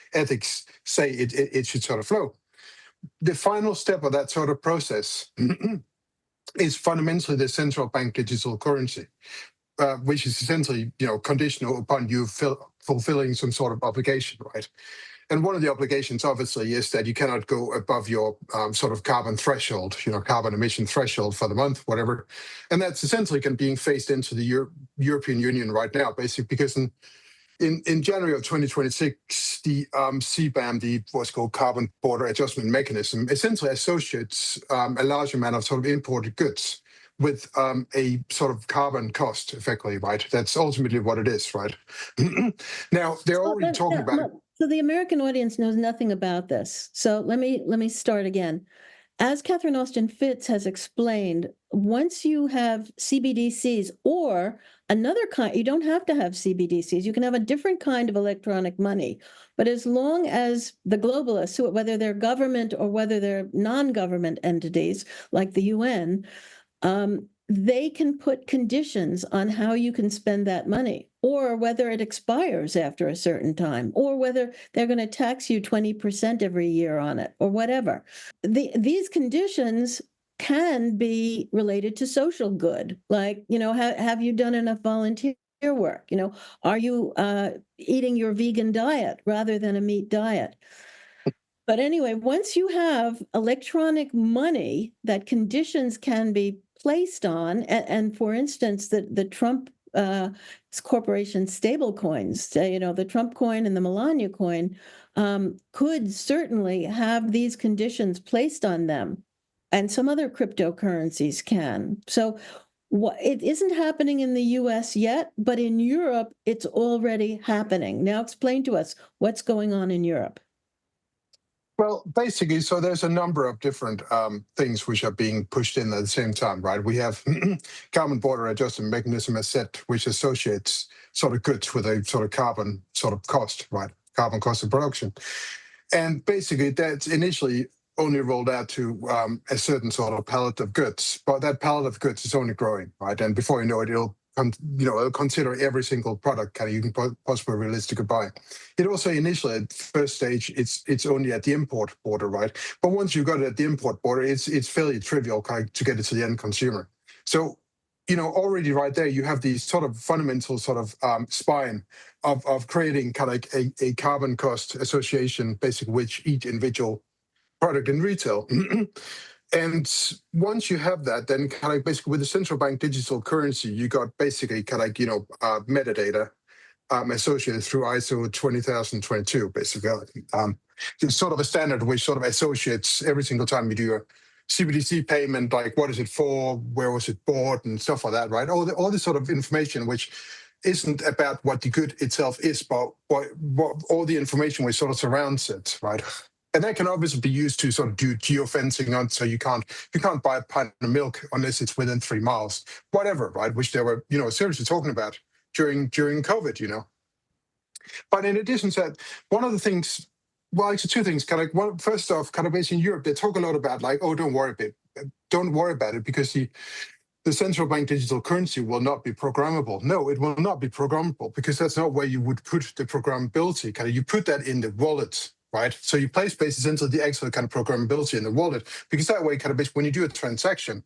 say it should sort of flow. The final step of that sort of process is fundamentally the central bank digital currency, which is essentially, conditional upon you fulfilling some sort of obligation, right? And one of the obligations, obviously, is that you cannot go above your sort of carbon threshold, carbon emission threshold for the month, whatever. And that's essentially being phased into the European Union right now, basically, because in January of 2026, the CBAM, the what's called Carbon Border Adjustment Mechanism, essentially associates a large amount of sort of imported goods with a sort of carbon cost, effectively, right? That's ultimately what it is, right? Now, they're already talking about... So the American audience knows nothing about this. So let me start again. As Catherine Austin Fitts has explained, once you have CBDCs or another kind, you don't have to have CBDCs. You can have a different kind of electronic money. But as long as the globalists, whether they're government or whether they're non-government entities like the UN, they can put conditions on how you can spend that money, or whether it expires after a certain time, or whether they're going to tax you 20% every year on it, or whatever. These conditions can be related to social good, like, have you done enough volunteer work? Are you eating your vegan diet rather than a meat diet? But anyway, once you have electronic money that conditions can be placed on, and for instance, the Trump corporation stable coins, the Trump coin and the Melania coin, could certainly have these conditions placed on them, and some other cryptocurrencies can. So it isn't happening in the US yet, but in Europe, it's already happening. Now explain to us what's going on in Europe. Well, basically, so there's a number of different things which are being pushed in at the same time, right? We have carbon border adjustment mechanism as set, which associates sort of goods with a sort of carbon sort of cost, right? Carbon cost of production. And basically, that's initially only rolled out to a certain sort of palette of goods, but that palette of goods is only growing, right? And before you know it, it'll consider every single product you can possibly realistically buy. It also initially at first stage, it's only at the import border, right? But once you got it at the import border, it's fairly trivial to get it to the end consumer. So, already right there, you have these sort of fundamental sort of spine of creating kind of like a carbon cost association, basically, which each individual product in retail. And once you have that, then kind of basically with the central bank digital currency, you got basically kind of like, metadata associated through ISO 20022, basically. It's sort of a standard which sort of associates every single time you do a CBDC payment, like what is it for, where was it bought, and stuff like that, right? All this sort of information which isn't about what the good itself is, but what all the information which sort of surrounds it, right? And that can obviously be used to sort of do geofencing on, so you can't buy a pint of milk unless it's within 3 miles, whatever, right? Which they were, seriously talking about during COVID, But in addition to that, one of the things, well, actually two things, first off, kind of based in Europe, they talk a lot about like, oh, don't worry about it because the central bank digital currency will not be programmable. No, it will not be programmable because that's not where you would put the programmability. You put that in the wallet, right? So you place bases into the actual kind of programmability in the wallet, because that way, when you do a transaction,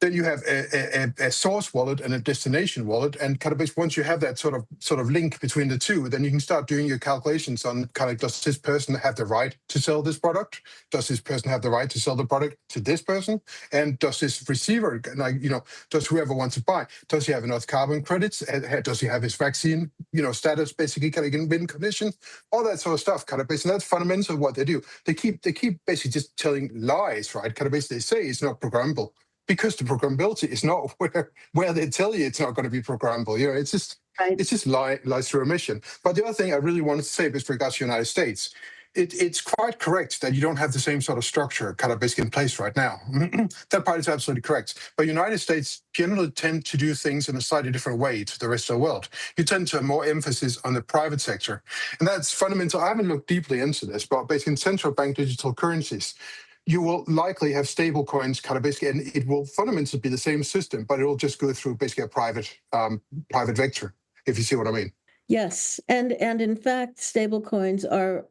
then you have a source wallet and a destination wallet, and once you have that sort of link between the two, then you can start doing your calculations on does this person have the right to sell this product? Does this person have the right to sell the product to this person? And does this receiver, does whoever wants to buy, does he have enough carbon credits? Does he have his vaccine, status, basically in win condition? All that sort of stuff, and that's fundamental what they do. They keep basically just telling lies, right? They say it's not programmable, because the programmability is not where they tell you it's not going to be programmable. It's just right. It's just lies through omission. But the other thing I really wanted to say with regards to the United States, it's quite correct that you don't have the same sort of structure basically in place right now. That part is absolutely correct. But United States generally tend to do things in a slightly different way to the rest of the world. You tend to have more emphasis on the private sector. And that's fundamental. I haven't looked deeply into this, but basically in central bank digital currencies, you will likely have stable coins kind of basically, and it will fundamentally be the same system, but it will just go through basically a private vector, if you see what I mean. Yes, and in fact, stablecoins are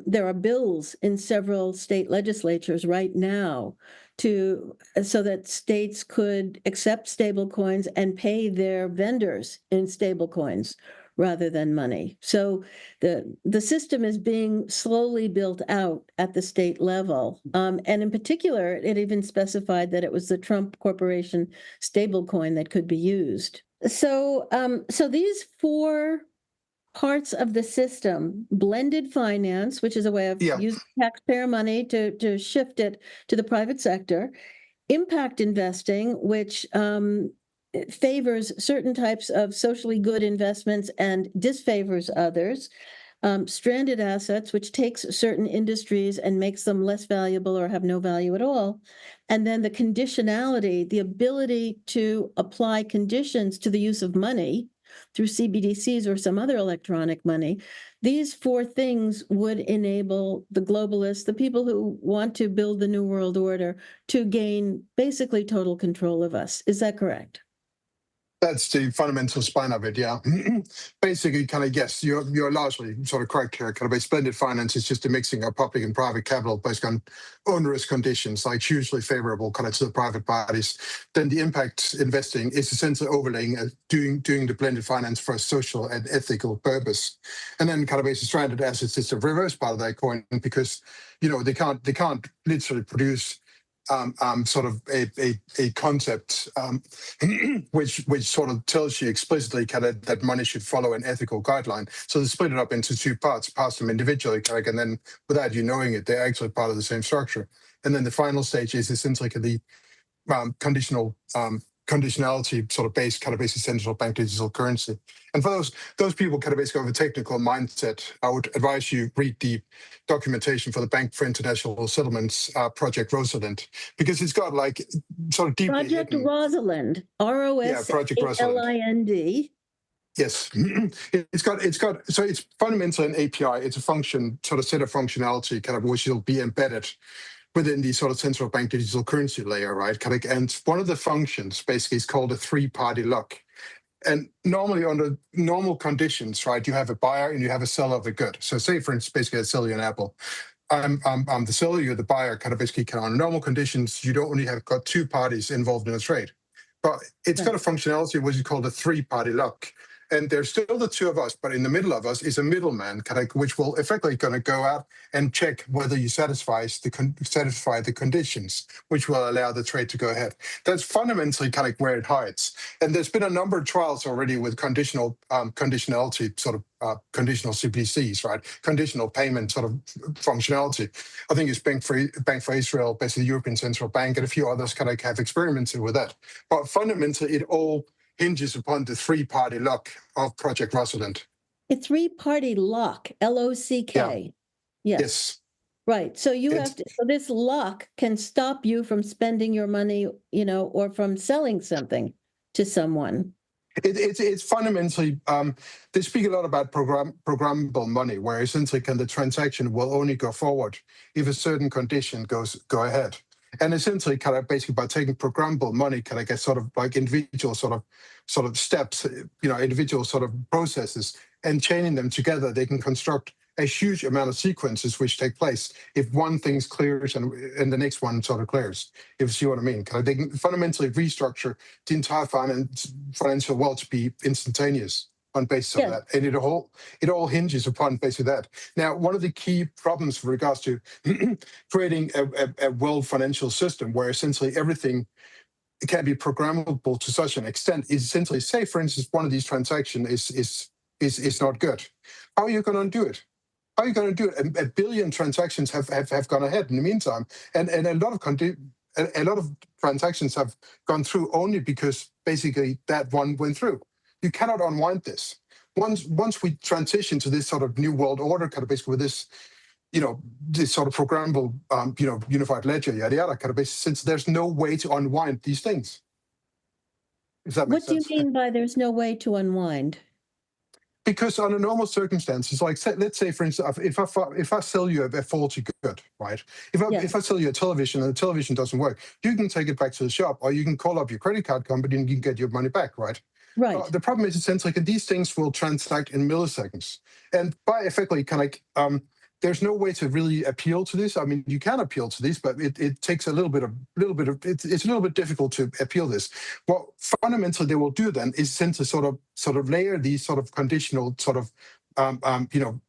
there are bills in several state legislatures right now so that states could accept stablecoins and pay their vendors in stablecoins rather than money. So the system is being slowly built out at the state level, and in particular, it even specified that it was the Trump Corporation stablecoin that could be used. So these four parts of the system: blended finance, which is a way of Yeah. using taxpayer money to shift it to the private sector; impact investing, which favors certain types of socially good investments and disfavors others; stranded assets, which takes certain industries and makes them less valuable or have no value at all; and then the conditionality, the ability to apply conditions to the use of money through CBDCs or some other electronic money. These four things would enable the globalists, the people who want to build the New World Order, to gain basically total control of us. Is that correct? That's the fundamental spine of it, yeah. Basically, kind of, yes, you're largely sort of correct here. Kind of a splendid finance is just a mixing of public and private capital based on onerous conditions, like hugely favorable kind of to the private parties. Then the impact investing is essentially overlaying, doing the blended finance for a social and ethical purpose. And then kind of a stranded assets is the reverse part of that coin, because, they can't literally produce sort of a concept which sort of tells you explicitly kind of that money should follow an ethical guideline. So they split it up into two parts, pass them individually, kind of, and then without you knowing it, they're actually part of the same structure. And then the final stage is essentially the conditionality sort of based, kind of basically central bank digital currency. And for those people kind of basically have a technical mindset, I would advise you read the documentation for the Bank for International Settlements project Rosalind, because it's got like sort of deeply Project hidden, Rosalind, Project Rosalind. ROSALIND. Yes, it's got so it's fundamentally an API. It's a function, sort of set of functionality, kind of, which will be embedded within the sort of central bank digital currency layer, right? And one of the functions basically is called a three-party lock. And normally under normal conditions, right, you have a buyer and you have a seller of a good. So say, for instance, basically I sell you an apple. I'm the seller, you're the buyer, kind of basically on normal conditions, you don't only have got two parties involved in a trade. But it's got a functionality which is called a three-party lock. And there's still the two of us, but in the middle of us is a middleman, kind of, which will effectively going to go out and check whether you satisfy the conditions, which will allow the trade to go ahead. That's fundamentally kind of where it hides. And there's been a number of trials already with conditionality, sort of conditional CBDCs, right? Conditional payment sort of functionality. I think it's Bank for Israel, basically the European Central Bank, and a few others kind of have experimented with that. But fundamentally, it all hinges upon the three-party lock of Project Rosalind. A three-party lock, LOCK. Yeah. Yes. Right. So so this lock can stop you from spending your money, or from selling something to someone. It's fundamentally, they speak a lot about programmable money, where essentially the transaction will only go forward if a certain condition go ahead. And essentially, kind of basically by taking programmable money, kind of get sort of like individual sort of steps, individual sort of processes, and chaining them together, they can construct a huge amount of sequences which take place if one thing clears and the next one sort of clears. If you see what I mean, kind of they can fundamentally restructure the entire financial world to be instantaneous on basis of that, and it all hinges upon basically that. Now, one of the key problems with regards to creating a world financial system where essentially everything can be programmable to such an extent is essentially, say, for instance, one of these transactions is not good. How are you going to do it? How are you going to do it? A billion transactions have gone ahead in the meantime, and a lot of transactions have gone through only because basically that one went through. You cannot unwind this. Once we transition to this sort of new world order, kind of basically with this, this sort of programmable, unified ledger, yada yada, kind of basically, since there's no way to unwind these things. If that makes sense. What do you mean by there's no way to unwind? because under normal circumstances, like let's say, for instance, if I sell you a faulty good, right? If I sell you a television and the television doesn't work, you can take it back to the shop, or you can call up your credit card company and you can get your money back, right? Right. The problem is essentially that these things will transact in milliseconds, and by effectively there's no way to really appeal to this. I mean, you can appeal to this, but it takes a little bit of it's a little bit difficult to appeal this. What fundamentally they will do then is to sort of layer these sort of conditional sort of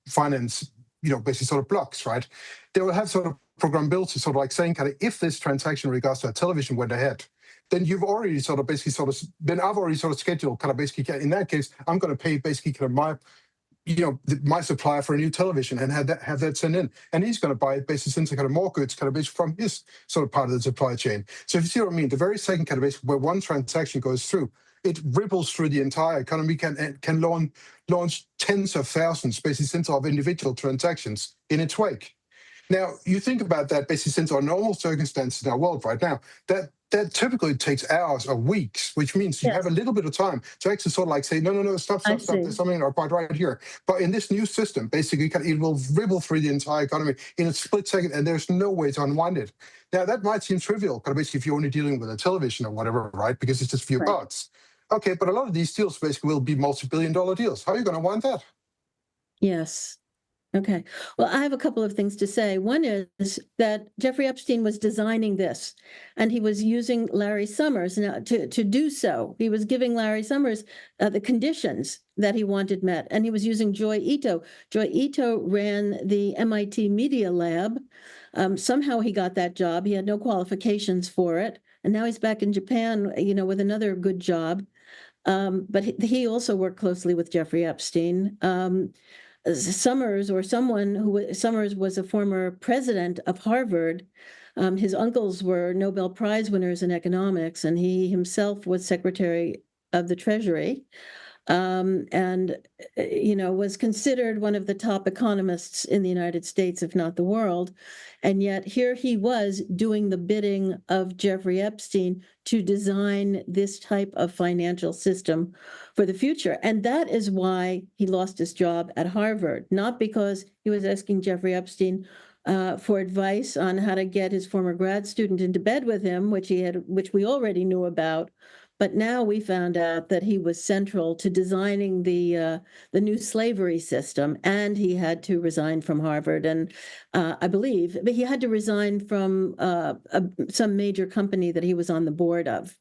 finance, basically sort of blocks, right? They will have sort of programmability, sort of like saying if this transaction in regards to a television went ahead, then you've already I've already scheduled basically in that case, I'm going to pay basically my supplier for a new television and have that sent in, and he's going to buy basically essentially more goods basically from his sort of part of the supply chain. So if you see what I mean, the very second basically where one transaction goes through, it ripples through the entire economy, can launch tens of thousands basically of individual transactions in its wake. Now you think about that basically since our normal circumstances in our world right now, that typically takes hours or weeks, which means you have a little bit of time to actually sort of like say, no, stop, there's something right here. But in this new system, basically, it will ripple through the entire economy in a split second, and there's no way to unwind it. Now, that might seem trivial, basically, if you're only dealing with a television or whatever, right? Because it's just a few parts. Okay, but a lot of these deals basically will be multi-billion-dollar deals. How are you going to wind that? Yes. Okay. Well, I have a couple of things to say. One is that Jeffrey Epstein was designing this, and he was using Larry Summers to do so. He was giving Larry Summers the conditions that he wanted met, and he was using Joy Ito. Joy Ito ran the MIT Media Lab. Somehow he got that job. He had no qualifications for it, and now he's back in Japan, with another good job. But he also worked closely with Jeffrey Epstein. Summers was a former president of Harvard. His uncles were Nobel Prize winners in economics, and he himself was Secretary of the Treasury, and was considered one of the top economists in the United States, if not the world. And yet here he was doing the bidding of Jeffrey Epstein to design this type of financial system for the future. And that is why he lost his job at Harvard, not because he was asking Jeffrey Epstein for advice on how to get his former grad student into bed with him, which we already knew about. But now we found out that he was central to designing the new slavery system, and he had to resign from Harvard. And I believe, but he had to resign from some major company that he was on the board of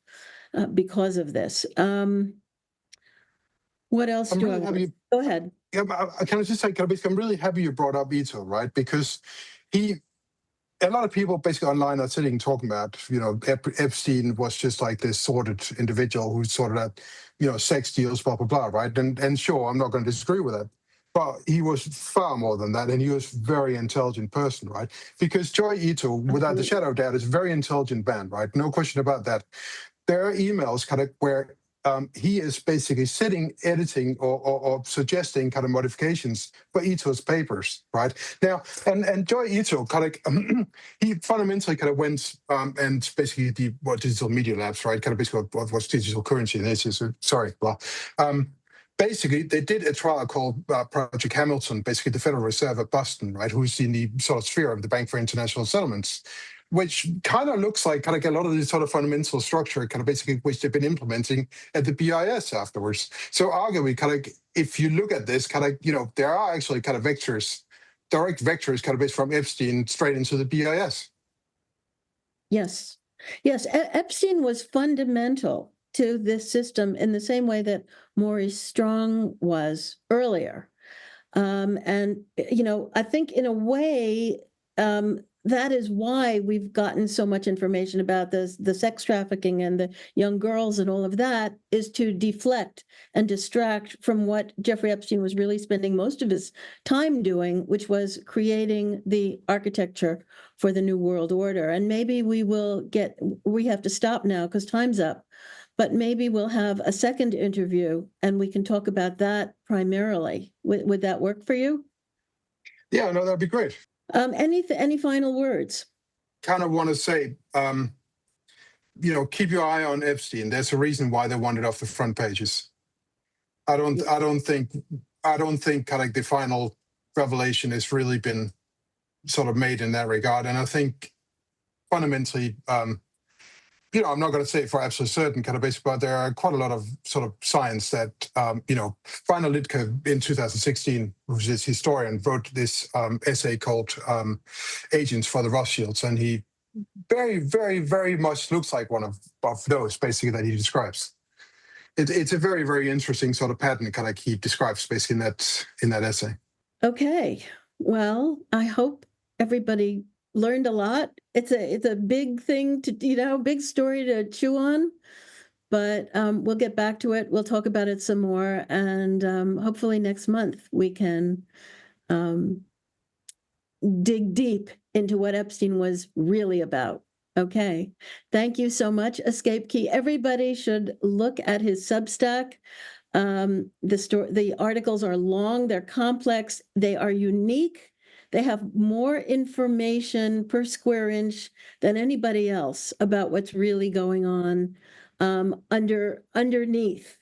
because of this. What else do I want? Go ahead. Yeah, I can just say, I'm really happy you brought up Ito, right? Because a lot of people basically online are sitting talking about, Epstein was just like this sordid individual who sorted out, sex deals, blah, blah, blah, right? And sure, I'm not going to disagree with that. But he was far more than that, and he was a very intelligent person, right? Because Joy Ito, without the shadow of doubt, is a very intelligent man, right? No question about that. There are emails where he is basically sitting, editing or suggesting modifications for Ito's papers, right? Now, and Joy Ito he fundamentally went and basically digital media labs, right? Basically what's digital currency and this is basically they did a trial called Project Hamilton, basically the Federal Reserve at Boston, right? Who's in the sort of sphere of the Bank for International Settlements, which looks like a lot of this sort of fundamental structure basically which they've been implementing at the BIS afterwards. So arguably if you look at this there are actually direct vectors based from Epstein straight into the BIS. Yes. Epstein was fundamental to this system in the same way that Maurie Strong was earlier. And I think in a way, that is why we've gotten so much information about the sex trafficking and the young girls and all of that, is to deflect and distract from what Jeffrey Epstein was really spending most of his time doing, which was creating the architecture for the New World Order. And maybe we have to stop now because time's up, but maybe we'll have a second interview and we can talk about that primarily. Would that work for you? Yeah, no, that'd be great. Any final words? Want to say, keep your eye on Epstein. There's a reason why they wanted off the front pages. I don't think I don't think kind of like the final revelation has really been sort of made in that regard. And I think fundamentally, I'm not going to say for absolute certain kind of basis, but there are quite a lot of sort of science that, Rainer Littke in 2016, who's this historian, wrote this essay called Agents for the Rothschilds. And he very, very, very much looks like one of those basically that he describes. It's a very, very interesting sort of pattern kind of he describes basically in that essay. Okay. Well, I hope everybody learned a lot. It's a big thing to, big story to chew on, but we'll get back to it. We'll talk about it some more. And hopefully next month we can dig deep into what Epstein was really about. Okay. Thank you so much, EscapeKey. Everybody should look at his Substack. The articles are long, they're complex, they are unique. They have more information per square inch than anybody else about what's really going on underneath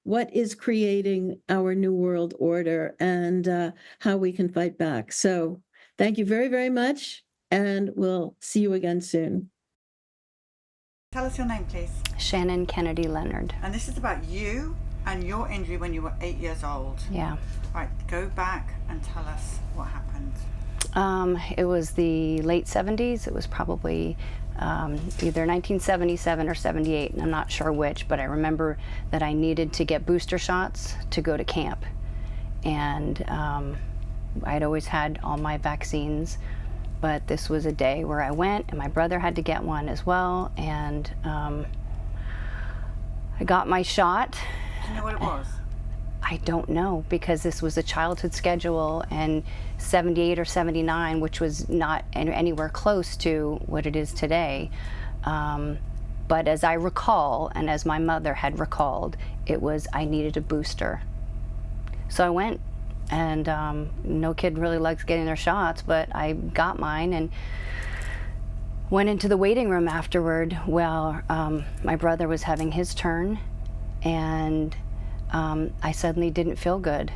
what is creating our new world order and how we can fight back. So thank you very, very much, and we'll see you again soon. Tell us your name, please. Shannon Kennedy Leonard. And this is about you and your injury when you were 8 years old. Yeah. Right, go back and tell us what happened. It was the late 70s. It was probably either 1977 or 78, and I'm not sure which, but I remember that I needed to get booster shots to go to camp. And I'd always had all my vaccines, but this was a day where I went, and my brother had to get one as well, and I got my shot. Do you know what it was? I don't know, because this was a childhood schedule, and 78 or 79, which was not anywhere close to what it is today. But as I recall, and as my mother had recalled, it was I needed a booster. So I went, and no kid really likes getting their shots, but I got mine and went into the waiting room afterward while my brother was having his turn, and I suddenly didn't feel good.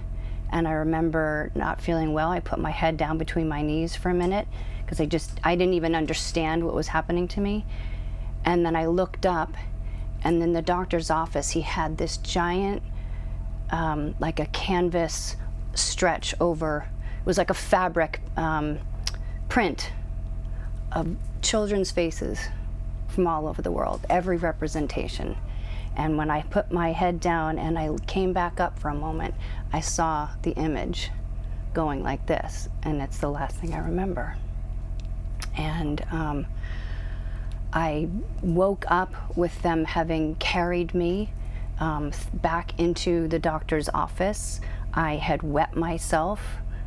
And I remember not feeling well. I put my head down between my knees for a minute because I didn't even understand what was happening to me. And then I looked up, and in the doctor's office, he had this giant, like a canvas stretch over, it was like a fabric print of children's faces from all over the world, every representation. And when I put my head down and I came back up for a moment, I saw the image going like this, and it's the last thing I remember. And I woke up with them having carried me back into the doctor's office. I had wet myself.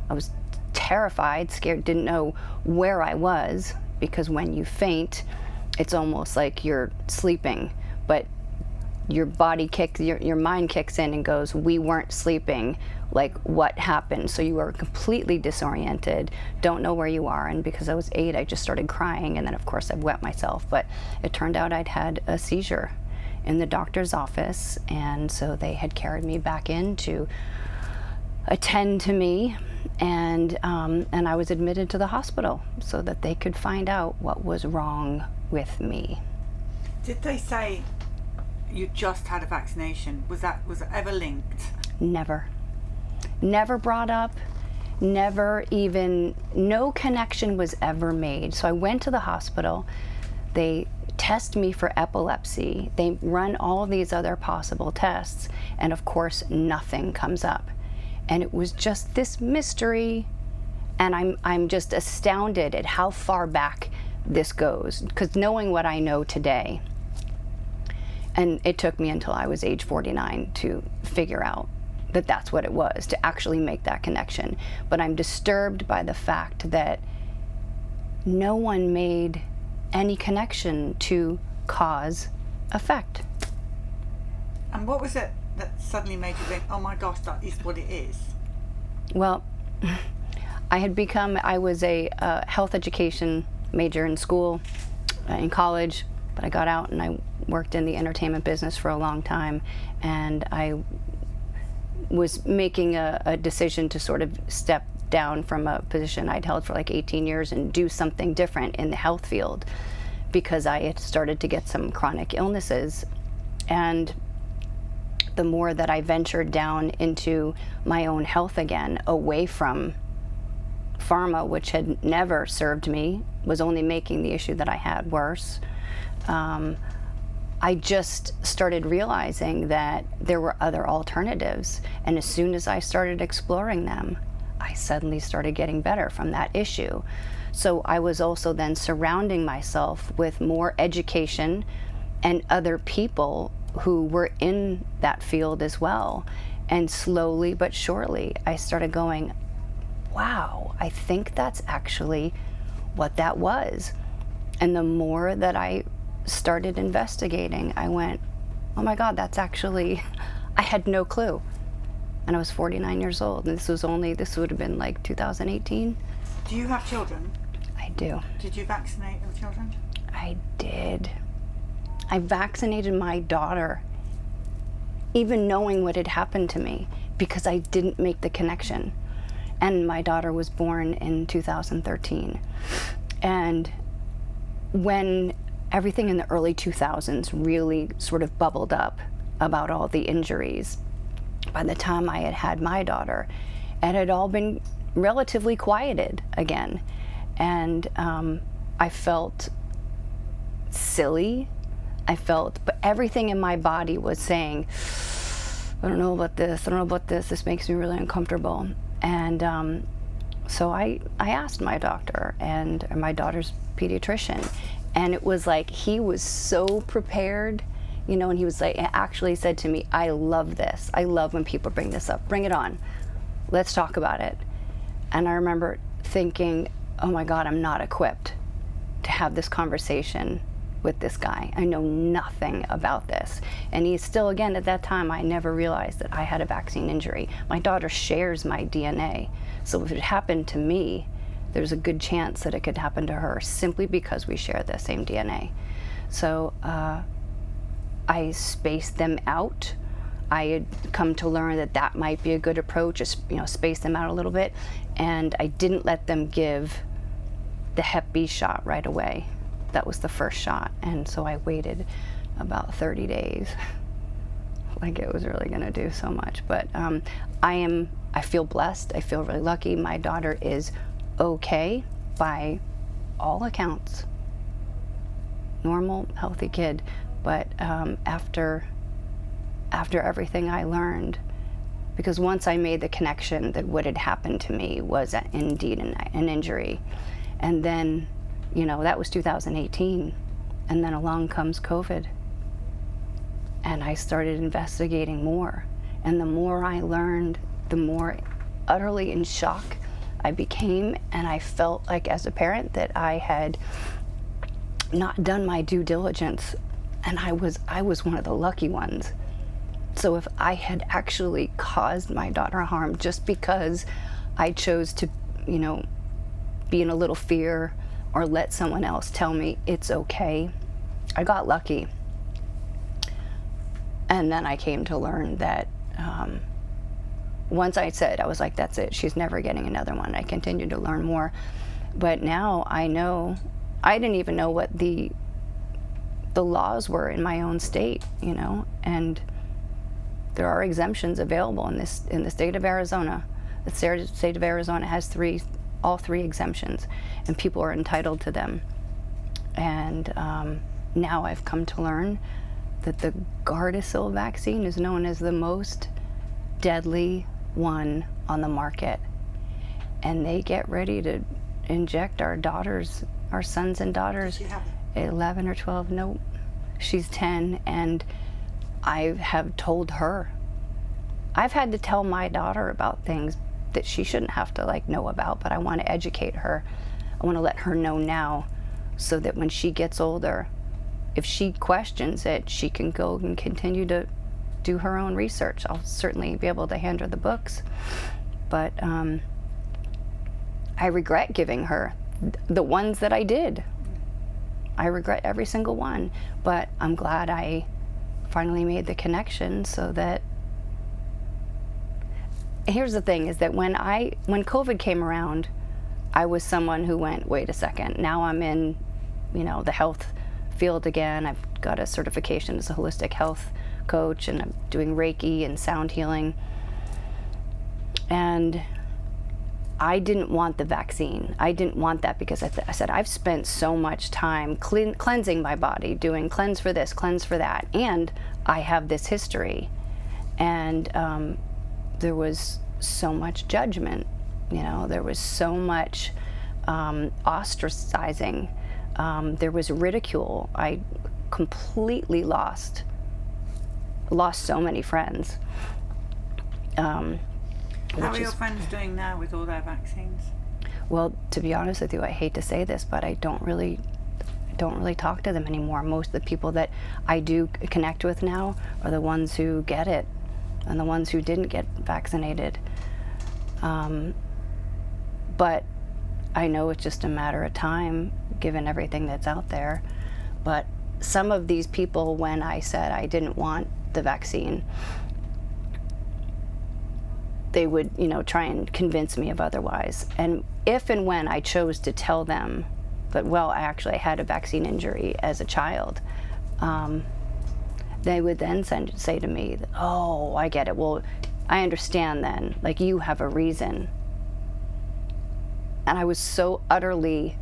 I was terrified, scared, didn't know where I was, because when you faint, it's almost like you're sleeping, but your body kicks, your mind kicks in and goes, we weren't sleeping, like what happened? So you are completely disoriented, don't know where you are. And because I was 8, I just started crying, and then of course I wet myself. But it turned out I'd had a seizure in the doctor's office, and so they had carried me back in to attend to me, and I was admitted to the hospital so that they could find out what was wrong with me. Did they say you just had a vaccination? Was it ever linked? Never. Never brought up, never even, no connection was ever made. So I went to the hospital, they test me for epilepsy, they run all these other possible tests, and of course nothing comes up. And it was just this mystery, and I'm just astounded at how far back this goes, because knowing what I know today, and it took me until I was age 49 to figure out that that's what it was, to actually make that connection. But I'm disturbed by the fact that no one made any connection to cause effect. And what was it that suddenly made you think, oh my gosh, that is what it is? Well, I was a health education major in school, in college, but I got out and I worked in the entertainment business for a long time, and I was making a decision to sort of step down from a position I'd held for like 18 years and do something different in the health field, because I had started to get some chronic illnesses. And the more that I ventured down into my own health again, away from pharma, which had never served me, was only making the issue that I had worse, I just started realizing that there were other alternatives. And as soon as I started exploring them, I suddenly started getting better from that issue. So I was also then surrounding myself with more education and other people who were in that field as well. And slowly but surely, I started going, wow, I think that's actually what that was. And the more that I started investigating, I went, oh my God, that's actually, I had no clue. And I was 49 years old. And this would have been like 2018. Do you have children? I do. Did you vaccinate your children? I did. I vaccinated my daughter, even knowing what had happened to me, because I didn't make the connection. And my daughter was born in 2013. And when everything in the early 2000s really sort of bubbled up about all the injuries, by the time I had had my daughter, it had all been relatively quieted again. And I felt silly. But everything in my body was saying, I don't know about this, this makes me really uncomfortable. And so I asked my doctor and my daughter's pediatrician, and it was like, he was so prepared, and he was like, actually said to me, I love this. I love when people bring this up. Bring it on. Let's talk about it. And I remember thinking, oh my God, I'm not equipped to have this conversation with this guy. I know nothing about this. And he's still, again, at that time, I never realized that I had a vaccine injury. My daughter shares my DNA. So if it happened to me, there's a good chance that it could happen to her, simply because we share the same DNA. So I spaced them out. I had come to learn that that might be a good approach, just space them out a little bit. And I didn't let them give the Hep B shot right away. That was the first shot. And so I waited about 30 days. Like it was really gonna do so much. But I feel blessed. I feel really lucky. My daughter is okay by all accounts. Normal, healthy kid. But after everything I learned, because once I made the connection that what had happened to me was indeed an injury, and then, that was 2018, and then along comes COVID, and I started investigating more, and the more I learned, the more utterly in shock I became, and I felt like as a parent that I had not done my due diligence, and I was one of the lucky ones. So if I had actually caused my daughter harm just because I chose to, be in a little fear or let someone else tell me it's okay, I got lucky. And then I came to learn that once I said, I was like, that's it, she's never getting another one. I continued to learn more. But now I know, I didn't even know what the laws were in my own state, and there are exemptions available in the state of Arizona. The state of Arizona has all three exemptions, and people are entitled to them. And now I've come to learn that the Gardasil vaccine is known as the most deadly one on the market. And they get ready to inject our sons and daughters, 11 or 12, no, she's 10, and I have told her. I've had to tell my daughter about things that she shouldn't have to know about, but I want to educate her. I want to let her know now, so that when she gets older, if she questions it, she can go and continue to do her own research. I'll certainly be able to hand her the books, but I regret giving her the ones that I did. I regret every single one, but I'm glad I finally made the connection so that here's the thing, is that when COVID came around, I was someone who went, wait a second, now I'm in, the health field again. I've got a certification as a holistic health coach, and I'm doing Reiki and sound healing. And I didn't want the vaccine. I didn't want that because I said, I've spent so much time cleansing my body, doing cleanse for this, cleanse for that, and I have this history. And there was so much judgment, there was so much ostracizing, there was ridicule. I completely lost so many friends. How are your friends doing now with all their vaccines? Well, to be honest with you, I hate to say this, but I don't really talk to them anymore. Most of the people that I do connect with now are the ones who get it and the ones who didn't get vaccinated. But I know it's just a matter of time, given everything that's out there. But some of these people, when I said I didn't want the vaccine, they would, try and convince me of otherwise. And if and when I chose to tell them that, well, I actually had a vaccine injury as a child, they would then say to me, oh, I get it. Well, I understand then, like, you have a reason. And I was so utterly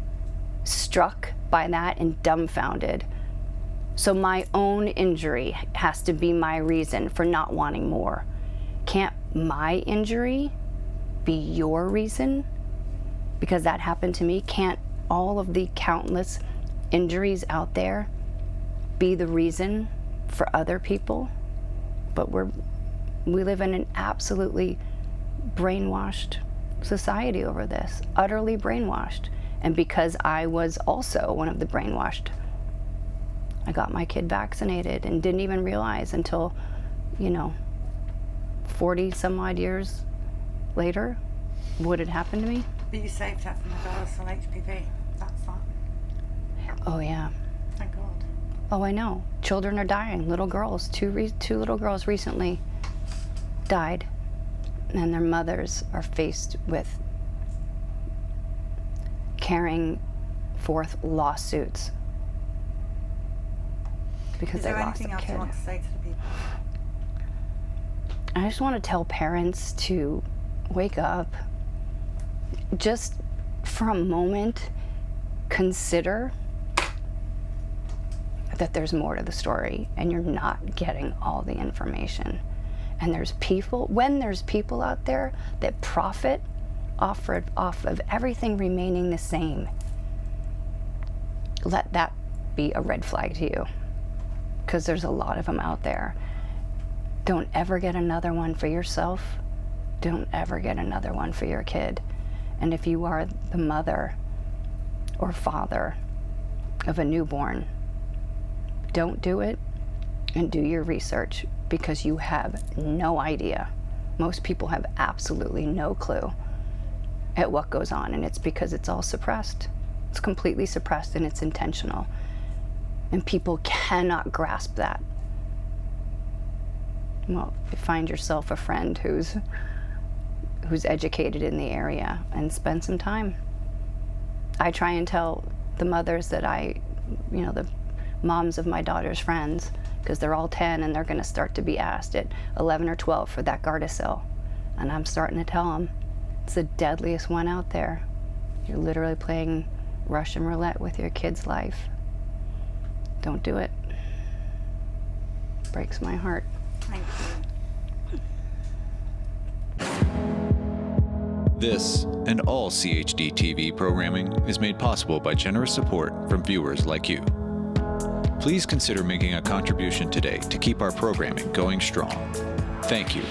struck by that and dumbfounded. So my own injury has to be my reason for not wanting more. Can't my injury be your reason? Because that happened to me. Can't all of the countless injuries out there be the reason for other people? But we live in an absolutely brainwashed society over this, utterly brainwashed. And because I was also one of the brainwashed, I got my kid vaccinated and didn't even realize until, 40 some odd years later what had happened to me. But you saved her from the colossal HPV. That's fun. Oh yeah. Thank God. Oh, I know. Children are dying. Little girls. Two little girls recently died, and their mothers are faced with carrying forth lawsuits because they lost their kid. Is there anything else you want to say to the people? I just want to tell parents to wake up. Just for a moment, consider that there's more to the story and you're not getting all the information. And there's people out there that profit off of everything remaining the same, let that be a red flag to you, because there's a lot of them out there. Don't ever get another one for yourself. Don't ever get another one for your kid. And if you are the mother or father of a newborn, don't do it, and do your research, because you have no idea. Most people have absolutely no clue at what goes on, and it's because it's all suppressed. It's completely suppressed, and it's intentional. And people cannot grasp that. Well, find yourself a friend who's educated in the area and spend some time. I try and tell the mothers that the moms of my daughter's friends, because they're all 10 and they're going to start to be asked at 11 or 12 for that Gardasil. And I'm starting to tell them, it's the deadliest one out there. You're literally playing Russian roulette with your kid's life. Don't do it. Breaks my heart. Thank you. This and all CHD TV programming is made possible by generous support from viewers like you. Please consider making a contribution today to keep our programming going strong. Thank you.